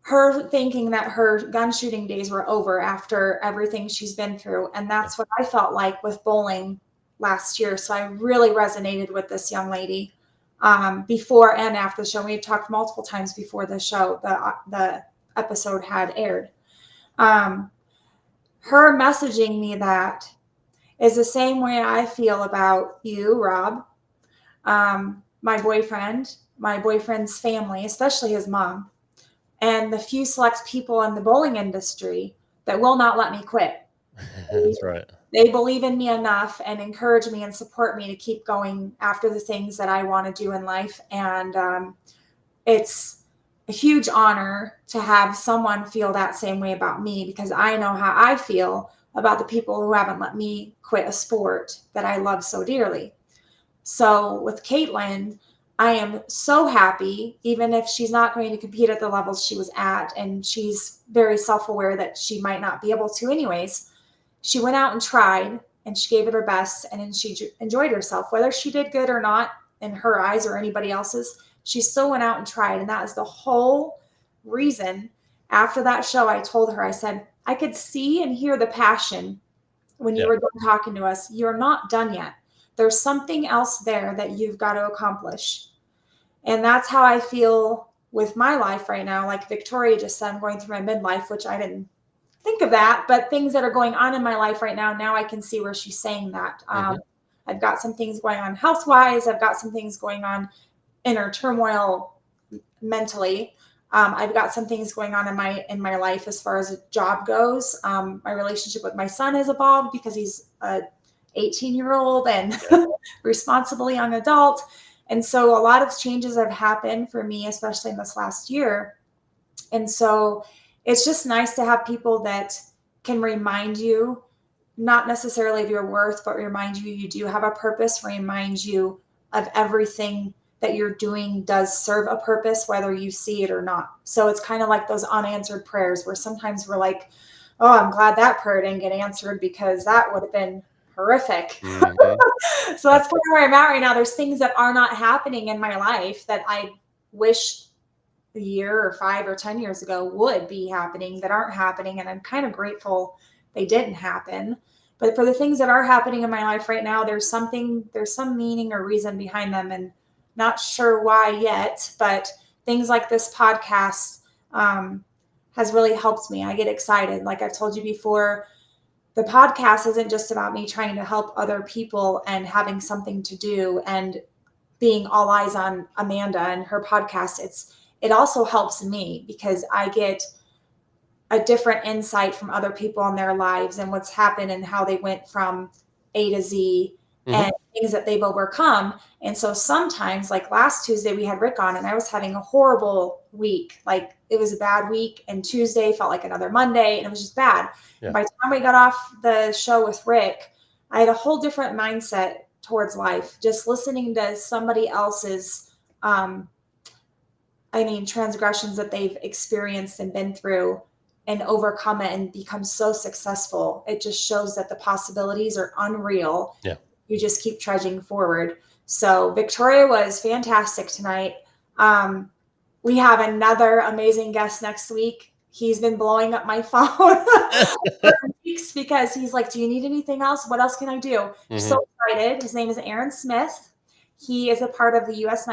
her thinking that her gun shooting days were over after everything she's been through. And that's what I felt like with bowling last year. So I really resonated with this young lady before and after the show. We had talked multiple times before the show, the episode had aired. Her messaging me that is the same way I feel about you, Rob, my boyfriend's family, especially his mom, and the few select people in the bowling industry that will not let me quit. That's right. They believe in me enough and encourage me and support me to keep going after the things that I want to do in life. And it's a huge honor to have someone feel that same way about me, because I know how I feel about the people who haven't let me quit a sport that I love so dearly. So with Caitlyn, I am so happy, even if she's not going to compete at the levels she was at, and she's very self-aware that she might not be able to anyways. She went out and tried, and she gave it her best, and then she enjoyed herself. Whether she did good or not in her eyes or anybody else's, she still went out and tried. And that is the whole reason. After that show, I told her, I said, I could see and hear the passion when you were done talking to us. You're not done yet. There's something else there that you've got to accomplish. And that's how I feel with my life right now. Like Victoria just said, I'm going through my midlife, which I didn't think of that, but things that are going on in my life right now I can see where she's saying that. I've got some things going on health-wise. I've got some things going on inner turmoil mentally. I've got some things going on in my life as far as a job goes. My relationship with my son has evolved because he's a 18-year-old and responsible young adult. And so a lot of changes have happened for me, especially in this last year. And so it's just nice to have people that can remind you, not necessarily of your worth, but remind you you do have a purpose, remind you of everything that you're doing does serve a purpose, whether you see it or not. So it's kind of like those unanswered prayers where sometimes we're like, oh, I'm glad that prayer didn't get answered because that would have been horrific. So that's kind of where I'm at right now. There's things that are not happening in my life that I wish a year or 5 or 10 years ago would be happening that aren't happening. And I'm kind of grateful they didn't happen. But for the things that are happening in my life right now, there's some meaning or reason behind them, and not sure why yet, but things like this podcast has really helped me. I get excited. Like I've told you before, the podcast isn't just about me trying to help other people and having something to do and being all eyes on Amanda and her podcast. It also helps me because I get a different insight from other people in their lives and what's happened and how they went from A to Z and things that they've overcome. And so sometimes, like last Tuesday, we had Rick on and I was having a horrible week. Like it was a bad week, and Tuesday felt like another Monday and it was just bad. Yeah. By the time we got off the show with Rick, I had a whole different mindset towards life, just listening to somebody else's, transgressions that they've experienced and been through and overcome it and become so successful. It just shows that the possibilities are unreal. Yeah. You just keep trudging forward. So Victoria was fantastic tonight. We have another amazing guest next week. He's been blowing up my phone for weeks because he's like, do you need anything else? What else can I do? So excited. His name is Aaron Smith. He is a part of the U.S.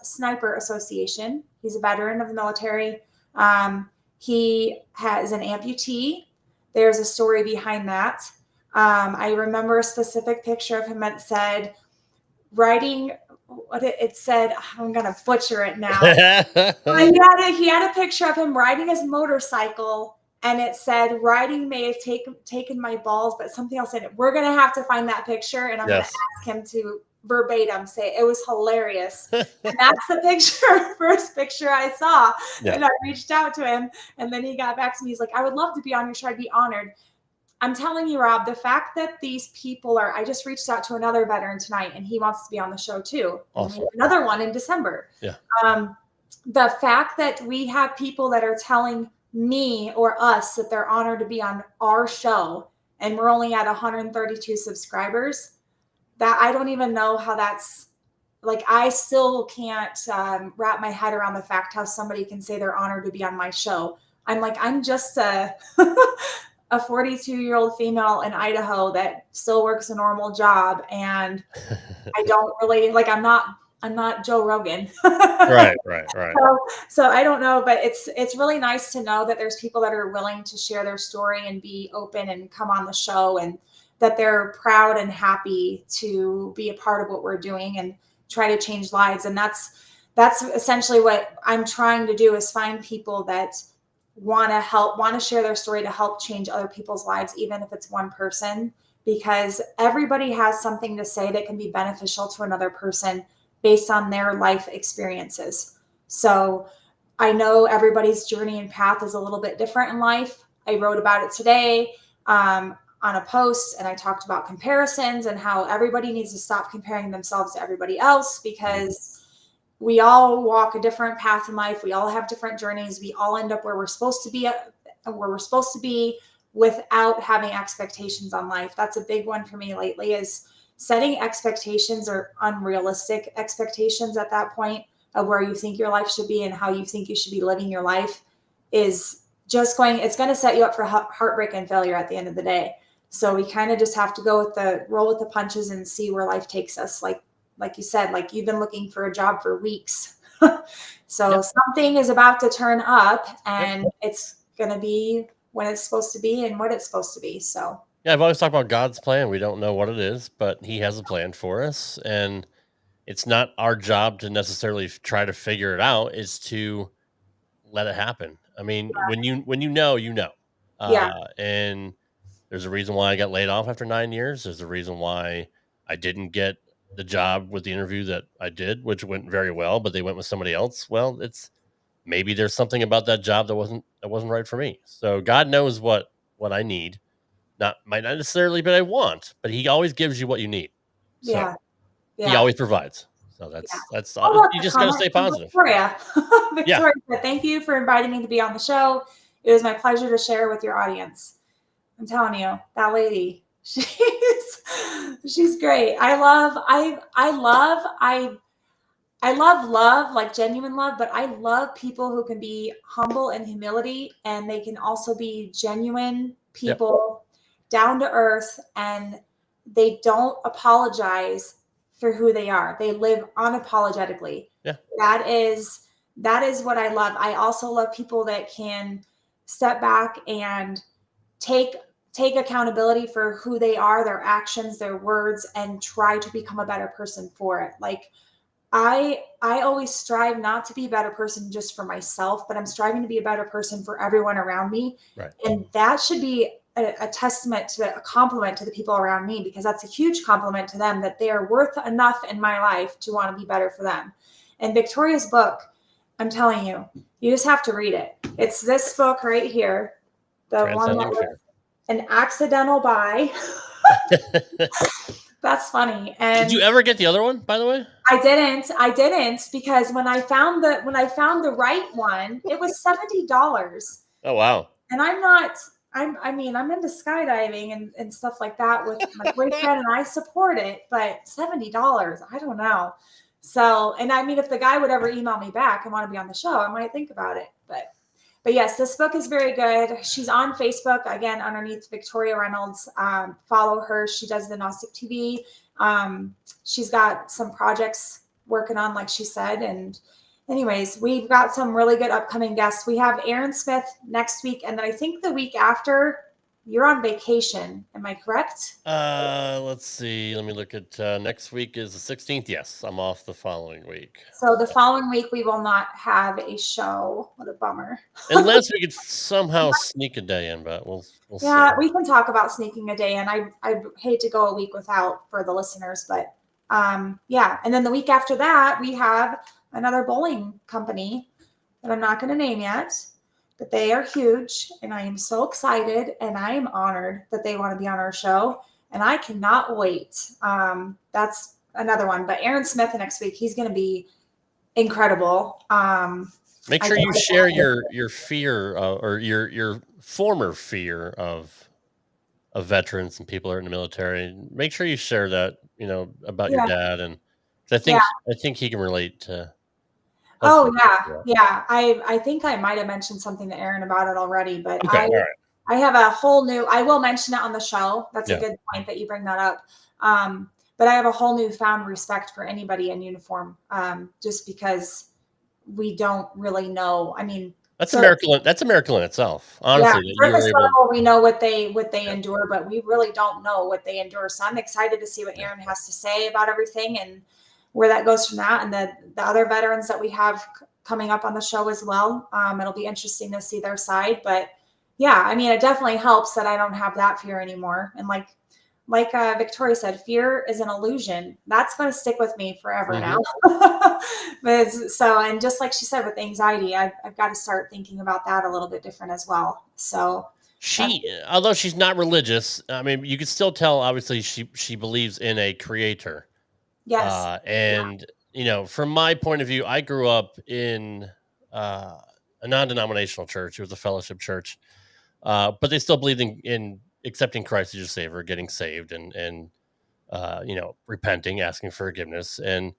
Sniper Association. He's a veteran of the military. He has an amputee. There's a story behind that. I remember a specific picture of him that said, it said, I'm going to butcher it now. He had a picture of him riding his motorcycle, and it said, riding may have taken my balls, but something else in it. We're going to have to find that picture, and I'm going to ask him to verbatim say it. It was hilarious. And that's the first picture I saw. Yeah. And I reached out to him, and then he got back to me. He's like, I would love to be on your show. I'd be honored. I'm telling you, Rob, the fact that these people I just reached out to another veteran tonight and he wants to be on the show too. Awesome. Another one in December. Yeah. The fact that we have people that are telling me or us that they're honored to be on our show and we're only at 132 subscribers, that I don't even know how that's like, I still can't wrap my head around the fact how somebody can say they're honored to be on my show. I'm like, I'm just a 42-year-old female in Idaho that still works a normal job. And I don't really like, I'm not Joe Rogan. Right. So I don't know, but it's really nice to know that there's people that are willing to share their story and be open and come on the show, and that they're proud and happy to be a part of what we're doing and try to change lives. And that's essentially what I'm trying to do, is find people that want to share their story to help change other people's lives, even if it's one person, because everybody has something to say that can be beneficial to another person based on their life experiences. So I know everybody's journey and path is a little bit different in life. I wrote about it today on a post, and I talked about comparisons and how everybody needs to stop comparing themselves to everybody else, because we all walk a different path in life. We all have different journeys. We all end up where we're supposed to be, without having expectations on life. That's a big one for me lately, is setting expectations or unrealistic expectations at that point of where you think your life should be and how you think you should be living your life is it's going to set you up for heartbreak and failure at the end of the day. So we kind of just have to roll with the punches and see where life takes us. Like you said, like you've been looking for a job for weeks. So something is about to turn up, and it's going to be when it's supposed to be and what it's supposed to be. So yeah, I've always talked about God's plan. We don't know what it is, but he has a plan for us, and it's not our job to necessarily try to figure it out. It's to let it happen. I mean, when you know, and there's a reason why I got laid off after 9 years. There's a reason why I didn't get the job with the interview that I did, which went very well, but they went with somebody else. Well, maybe there's something about that job that wasn't right for me. So God knows what I need. Might not necessarily, but I want. But he always gives you what you need. So he always provides. So that's all. You just got to stay positive. Victoria, said, thank you for inviting me to be on the show. It was my pleasure to share with your audience. I'm telling you, that lady, she's great. I love love, like genuine love, but I love people who can be humble and humility, and they can also be genuine people, down to earth, and they don't apologize for who they are. They live unapologetically. Yeah. That is what I love. I also love people that can step back and take accountability for who they are, their actions, their words, and try to become a better person for it. Like I always strive not to be a better person just for myself, but I'm striving to be a better person for everyone around me. Right. And that should be a testament to a compliment to the people around me, because that's a huge compliment to them that they are worth enough in my life to want to be better for them. And Victoria's book, I'm telling you, you just have to read it. It's this book right here. The one that was an accidental buy. That's funny. And did you ever get the other one, by the way? I didn't, because when I found the right one, it was $70. Oh wow. And I'm into skydiving and stuff like that with my boyfriend, and I support it, but $70, I don't know. So, and I mean, if the guy would ever email me back and want to be on the show, I might think about it. But yes, this book is very good. She's on Facebook, again, underneath Victoria Reynolds. Follow her. She does the Gnostic TV. She's got some projects working on, like she said. And anyways, we've got some really good upcoming guests. We have Aaron Smith next week. And then I think the week after, you're on vacation. Am I correct? Let's see. Let me look at next week is the 16th. Yes, I'm off the following week. So the following week, we will not have a show. What a bummer. Unless we could somehow sneak a day in, but we'll see. Yeah, we can talk about sneaking a day in. I hate to go a week without for the listeners, but yeah. And then the week after that, we have another bowling company that I'm not going to name yet. but they are huge, and I am so excited, and I am honored that they want to be on our show, and I cannot wait. That's another one. But Aaron Smith next week, he's going to be incredible. Make sure you share your fear or your former fear of veterans and people that are in the military. Make sure you share that, about your dad, and I think he can relate to. Oh yeah. I think I might have mentioned something to Aaron about it already, but okay, all right. I have a whole new. I will mention it on the show. That's a good point that you bring that up. But I have a whole newfound respect for anybody in uniform, just because we don't really know. I mean, that's a miracle. That's a miracle in itself, honestly. Yeah, surface level, we know what they endure, but we really don't know what they endure. So I'm excited to see what Aaron has to say about everything and where that goes from that, and the other veterans that we have coming up on the show as well. It'll be interesting to see their side, but yeah, I mean, it definitely helps that I don't have that fear anymore. And like Victoria said, fear is an illusion. That's going to stick with me forever now. But and just like she said with anxiety, I've got to start thinking about that a little bit different as well. So although she's not religious, I mean, you can still tell, obviously, she believes in a creator. Yes. And, from my point of view, I grew up in a non-denominational church. It was a fellowship church. But they still believed in accepting Christ as your savior, getting saved, and repenting, asking for forgiveness. And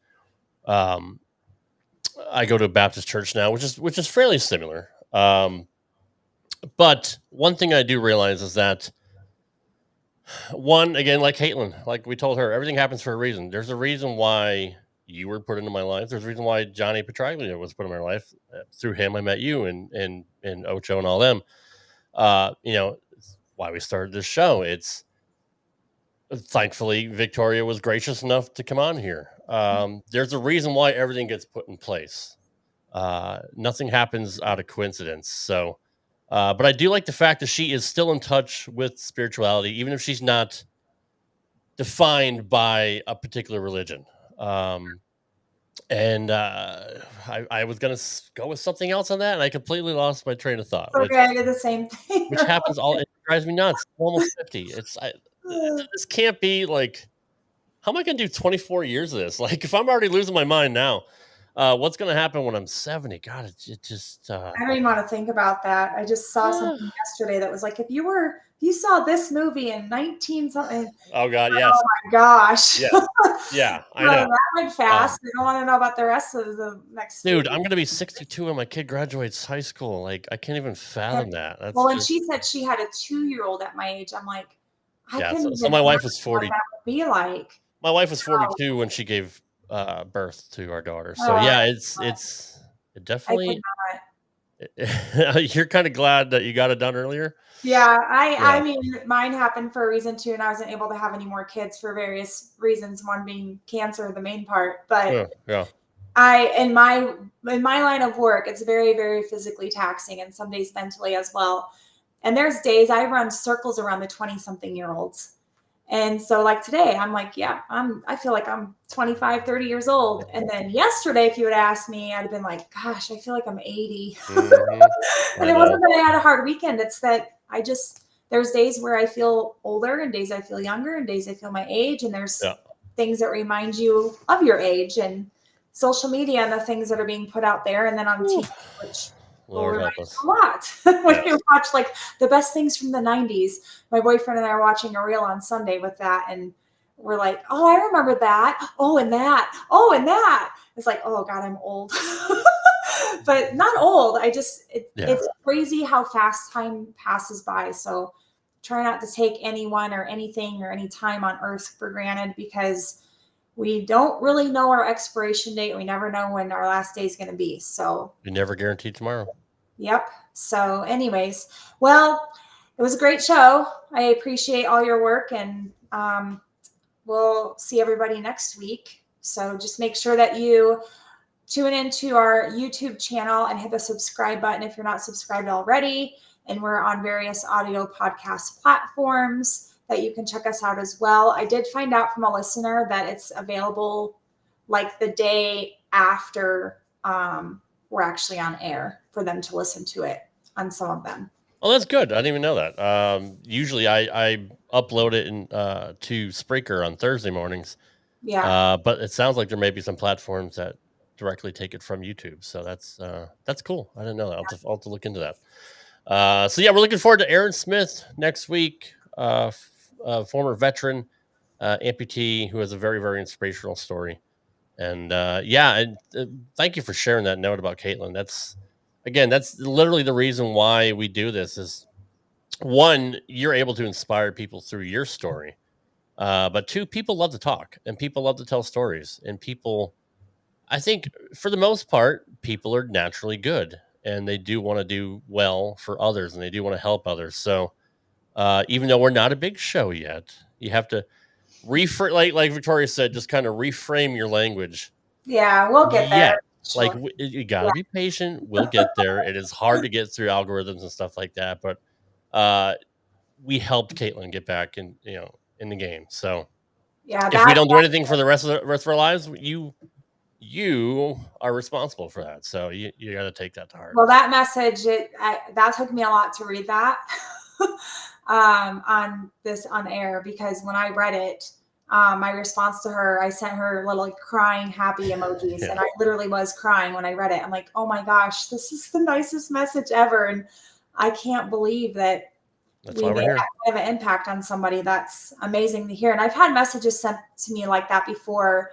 I go to a Baptist church now, which is fairly similar. But one thing I do realize is that, one, again, like Caitlyn, like we told her, everything happens for a reason. There's a reason why you were put into my life. There's a reason why Johnny Petraglia was put in my life. Through him, I met you and Ocho and all them. Why we started this show. It's thankfully Victoria was gracious enough to come on here. There's a reason why everything gets put in place. Nothing happens out of coincidence. So, but I do like the fact that she is still in touch with spirituality, even if she's not defined by a particular religion. And I was going to go with something else on that, and I completely lost my train of thought. Okay, I did the same thing. Which happens it drives me nuts. I'm almost 50. This can't be like, how am I going to do 24 years of this? Like, if I'm already losing my mind now, what's going to happen when I'm 70? God, it just. I don't even want to think about that. I just saw something yesterday that was like, if you saw this movie in 19 something. Oh God, yes. Oh my gosh. Yeah, I know. That went fast. I don't want to know about the rest of the next. Dude, I'm going to be 62 when my kid graduates high school. Like, I can't even fathom that. That's when she said she had a 2-year-old at my age, I'm like, so my wife was 40. What that would be like. My wife was 42 when she gave birth to our daughter. So it's definitely. You're kind of glad that you got it done earlier. Yeah, I mean, mine happened for a reason too, and I wasn't able to have any more kids for various reasons. One being cancer, the main part. But in my line of work, it's very, very physically taxing, and some days mentally as well. And there's days I run circles around the 20-something-year-olds. And so like today, I'm like, I feel like I'm 25, 30 years old. And then yesterday, if you had asked me, I'd have been like, gosh, I feel like I'm 80. And it wasn't that I had a hard weekend. It's that there's days where I feel older and days I feel younger and days I feel my age. And there's things that remind you of your age, and social media and the things that are being put out there. And then on TV, which Lord help us. A lot. When you watch like the best things from the 90s, my boyfriend and I are watching a reel on Sunday with that, and we're like, oh, I remember that. Oh, and that. Oh, and that. It's like, oh God, I'm old. But not old. It's crazy how fast time passes by. So try not to take anyone or anything or any time on earth for granted, because we don't really know our expiration date. We never know when our last day is going to be. So you never guarantee tomorrow. Yep. So anyways, well, it was a great show. I appreciate all your work, and we'll see everybody next week. So just make sure that you tune into our YouTube channel and hit the subscribe button if you're not subscribed already. And we're on various audio podcast platforms that you can check us out as well. I did find out from a listener that it's available like the day after we're actually on air for them to listen to it. on some of them. Oh, that's good. I didn't even know that. Usually I upload it to Spreaker on Thursday mornings. Yeah. But it sounds like there may be some platforms that directly take it from YouTube. So that's cool. I didn't know that. I'll have to look into that. So yeah, we're looking forward to Aaron Smith next week. Former veteran amputee who has a very, very inspirational story. And thank you for sharing that note about Caitlyn. That's literally the reason why we do this is, one, you're able to inspire people through your story. But two, people love to talk and people love to tell stories. And people, I think for the most part, people are naturally good and they do want to do well for others and they do want to help others. So even though we're not a big show yet, you have to like Victoria said, just kind of reframe your language. Yeah, we'll get there. Yeah. Like you gotta be patient. We'll get there. It is hard to get through algorithms and stuff like that, but we helped Caitlyn get back in the game. So yeah, if we don't do anything for the rest of our lives, you are responsible for that. So you got to take that to heart. Well, that message that took me a lot to read that on air, because when I read it, my response to her, I sent her little like crying happy emojis, and I literally was crying when I read it. I'm like, oh my gosh, this is the nicest message ever, and I can't believe that we made that kind of an impact on somebody. That's amazing to hear. And I've had messages sent to me like that before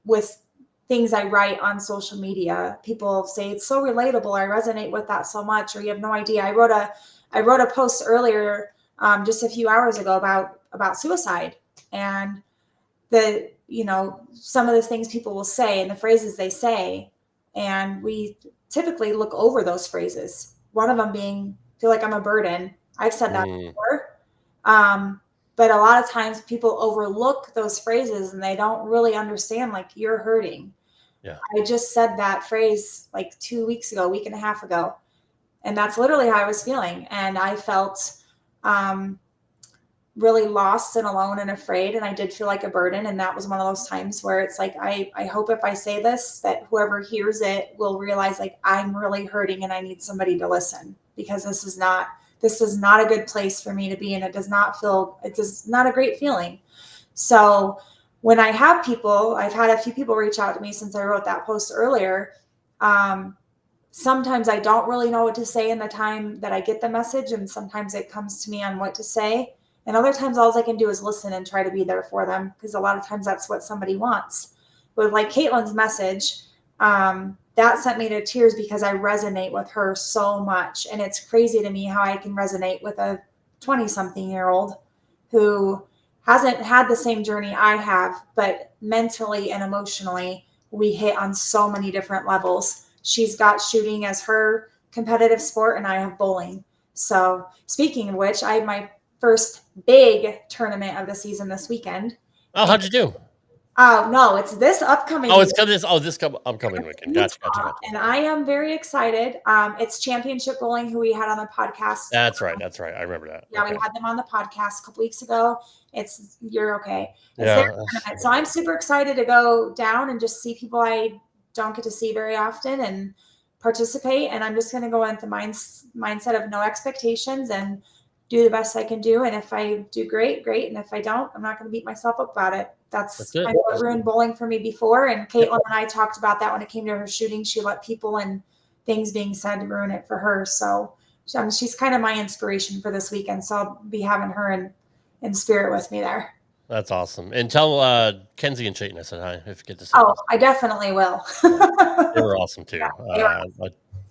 with things I write on social media. People say it's so relatable. I resonate with that so much, or you have no idea. I wrote a post earlier, just a few hours ago about suicide and some of the things people will say and the phrases they say. And we typically look over those phrases. One of them being, feel like I'm a burden. I've said that before. But a lot of times people overlook those phrases and they don't really understand, like, you're hurting. Yeah. I just said that phrase like 2 weeks ago, a week and a half ago. And that's literally how I was feeling. And I felt really lost and alone and afraid. And I did feel like a burden. And that was one of those times where it's like, I hope if I say this, that whoever hears it will realize, like, I'm really hurting and I need somebody to listen, because this is not a good place for me to be. And it is not a great feeling. So when I have people, I've had a few people reach out to me since I wrote that post earlier. Sometimes I don't really know what to say in the time that I get the message. And sometimes it comes to me on what to say. And other times all I can do is listen and try to be there for them, because a lot of times that's what somebody wants. But like Caitlyn's message, that sent me to tears because I resonate with her so much. And it's crazy to me how I can resonate with a 20-something-year-old who hasn't had the same journey I have, but mentally and emotionally, we hit on so many different levels. She's got shooting as her competitive sport, and I have bowling. So speaking of which, I had my first big tournament of the season this weekend. Oh, how'd you do? Oh, no, it's this upcoming weekend. This upcoming weekend. Gotcha. And I am very excited. It's Championship Bowling, who we had on the podcast. That's right. I remember that. Yeah, we had them on the podcast a couple weeks ago. You're okay. So I'm super excited to go down and just see people I don't get to see very often and participate. And I'm just going to go into mindset of no expectations and do the best I can do. And if I do great. And if I don't, I'm not going to beat myself up about it. That's kind of what ruined bowling for me before. And Caitlyn and I talked about that when it came to her shooting. She let people and things being said ruin it for her. So she's kind of my inspiration for this weekend. So I'll be having her in spirit with me there. That's awesome. And tell Kenzie and Chayton I said hi if you get to see them. I definitely will. They were awesome too. I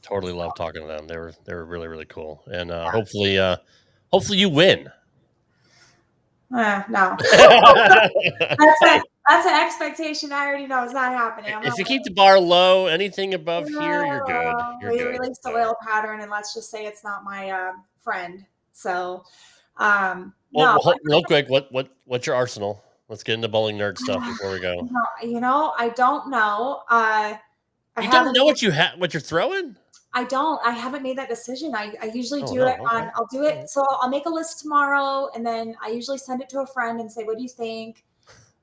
totally love talking to them. They were really, really cool. And hopefully you win. No. That's an expectation I already know is not happening. If you keep the bar low, anything above here, you're good. We released a whale pattern, and let's just say it's not my friend. So, real quick, what's your arsenal? Let's get into bowling nerd stuff before we go. I don't know. You don't know what you're throwing? I don't. I haven't made that decision. I usually do it on. I'll do it. So I'll make a list tomorrow, and then I usually send it to a friend and say, "What do you think?"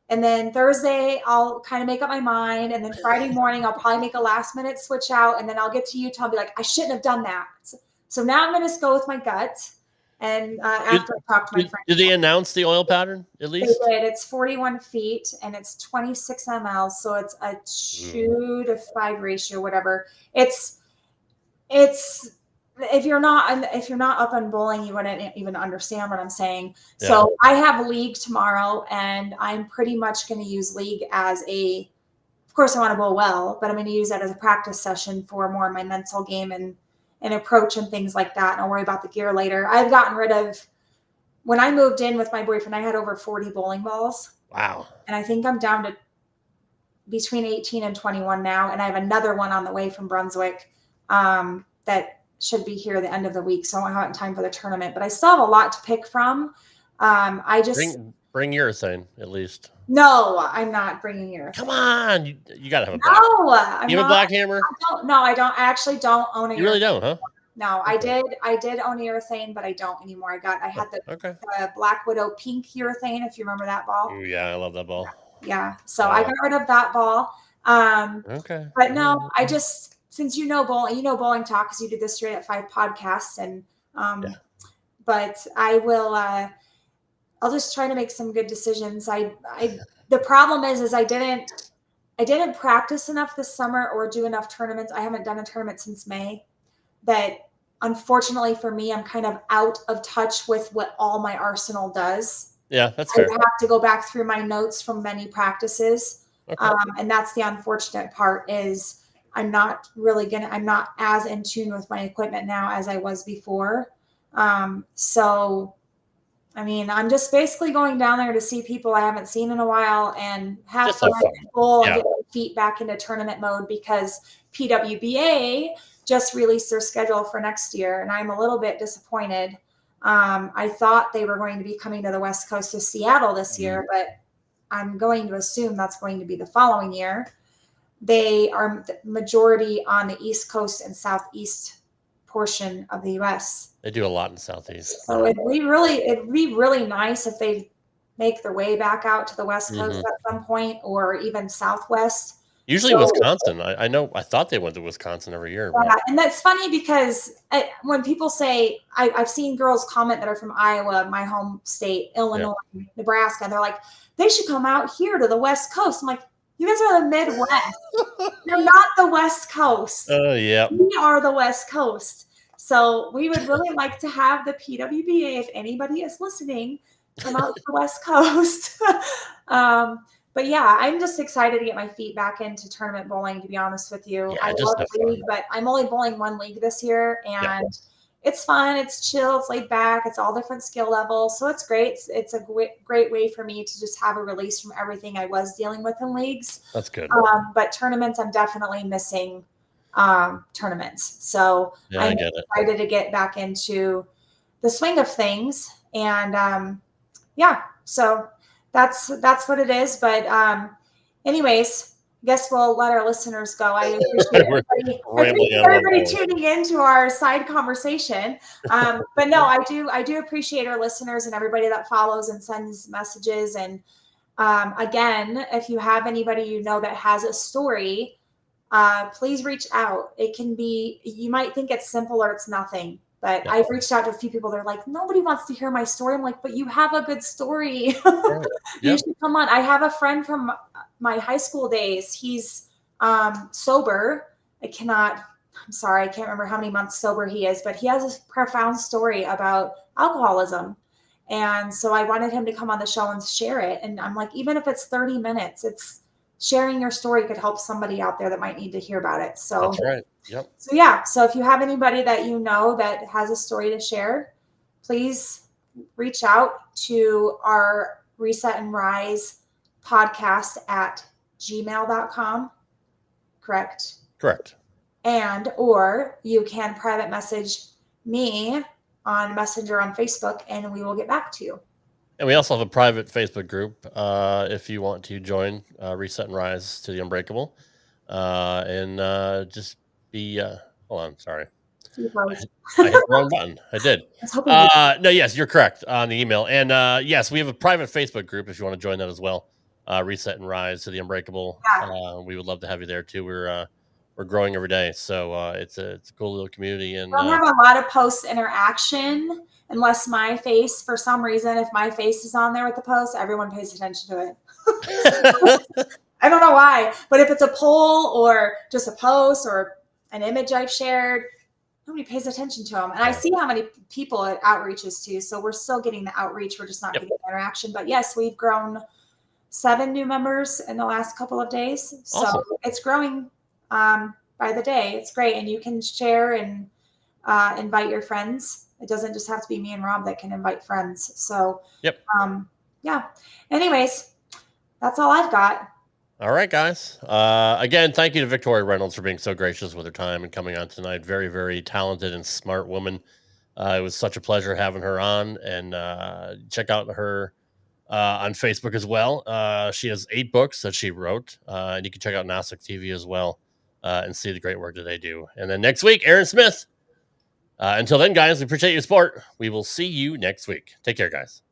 And then Thursday, I'll kind of make up my mind, and then Friday morning, I'll probably make a last minute switch out, and then I'll get to Utah and be like, "I shouldn't have done that." So now I'm going to go with my gut. And after I talked to my friend. Did they announce the oil pattern at least? They did. It's 41 feet and it's 26 ml. So it's a 2 to 5 ratio, whatever. It's if you're not up on bowling, you wouldn't even understand what I'm saying. Yeah. So I have league tomorrow, and I'm pretty much going to use league as of course I want to bowl well, but I'm going to use that as a practice session for more of my mental game and approach and things like that. And I'll worry about the gear later. I've gotten rid of, when I moved in with my boyfriend, I had over 40 bowling balls. Wow. And I think I'm down to between 18 and 21 now. And I have another one on the way from Brunswick that should be here at the end of the week. So I won't have it in time for the tournament, but I still have a lot to pick from. I just bring urethane at least. No, I'm not bringing urethane. Come on. You got to have a black. No, I'm you have a black hammer? I don't. I actually don't own a urethane. You really don't, huh? No, okay. I did own urethane, but I don't anymore. I had the Black Widow pink urethane, if you remember that ball. Ooh, yeah, I love that ball. Yeah. So I got rid of that ball. Okay. But no, I just, since you know bowling talk, because you did the Straight at 5 podcast, and but I will I'll just try to make some good decisions. The problem is I didn't practice enough this summer or do enough tournaments. I haven't done a tournament since May. That unfortunately for me, I'm kind of out of touch with what all my arsenal does. Yeah, that's fair. I have to go back through my notes from many practices. Okay. And that's the unfortunate part is I'm not as in tune with my equipment now as I was before. So, I mean, I'm just basically going down there to see people I haven't seen in a while and have fun and bowl and get my feet back into tournament mode, because PWBA just released their schedule for next year, and I'm a little bit disappointed. I thought they were going to be coming to the West Coast of Seattle this year, but I'm going to assume that's going to be the following year. They are the majority on the East Coast and Southeast portion of the U.S. They do a lot in Southeast. So it'd be really nice if they make their way back out to the West Coast at some point, or even Southwest. Usually Wisconsin. I know. I thought they went to Wisconsin every year. Yeah, and that's funny because when people say, I've seen girls comment that are from Iowa, my home state, Illinois, Nebraska, they're like, they should come out here to the West Coast. I'm like, you guys are the Midwest. You're not the West Coast. Oh, yeah. We are the West Coast. So we would really like to have the PWBA, if anybody is listening, come out to the West Coast. But yeah, I'm just excited to get my feet back into tournament bowling, to be honest with you. Yeah, I love league, but I'm only bowling one league this year, and it's fun. It's chill. It's laid back. It's all different skill levels. So it's great. It's a great way for me to just have a release from everything I was dealing with in leagues. That's good. But tournaments, I'm definitely missing tournaments. So I'm excited to get back into the swing of things. And so that's what it is. But anyways, I guess we'll let our listeners go. I appreciate everybody tuning in to our side conversation. But no, I do appreciate our listeners and everybody that follows and sends messages. And again, if you have anybody you know that has a story, please reach out. It can be, you might think it's simple or it's nothing. But I've reached out to a few people. They're like, nobody wants to hear my story. I'm like, but you have a good story. You should come on. I have a friend from my high school days. He's sober. I can't remember how many months sober he is, but he has a profound story about alcoholism. And so I wanted him to come on the show and share it. And I'm like, even if it's 30 minutes, it's sharing your story could help somebody out there that might need to hear about it. So that's right. Yep. So if you have anybody that you know that has a story to share, please reach out to our Reset and Rise podcast at gmail.com. Correct? Correct. Or you can private message me on Messenger on Facebook, and we will get back to you. And we also have a private Facebook group if you want to join Reset and Rise to the Unbreakable. And just be hold on, sorry. I hit the wrong button. I did. No, yes, you're correct on the email. And yes, we have a private Facebook group if you want to join that as well. Reset and Rise to the Unbreakable. We would love to have you there too. We're we're growing every day. So it's a cool little community. And I don't have a lot of post interaction unless my face, for some reason, if my face is on there with the post, everyone pays attention to it. I don't know why, but if it's a poll or just a post or an image I've shared, nobody pays attention to them. And I see how many people it outreaches to. So we're still getting the outreach. We're just not getting the interaction. But yes, we've grown 7 new members in the last couple of days. So Awesome. it's growing by the day. It's great. And you can share and invite your friends. It doesn't just have to be me and Rob that can invite friends. So yeah. Anyways, that's all I've got. All right, guys. Again, thank you to Victoria Reynolds for being so gracious with her time and coming on tonight. Very, very talented and smart woman. It was such a pleasure having her on. And check out her on Facebook as well. She has 8 books that she wrote. And you can check out Gnostic TV as well and see the great work that they do. And then next week, Aaron Smith. Until then, guys, we appreciate your support. We will see you next week. Take care, guys.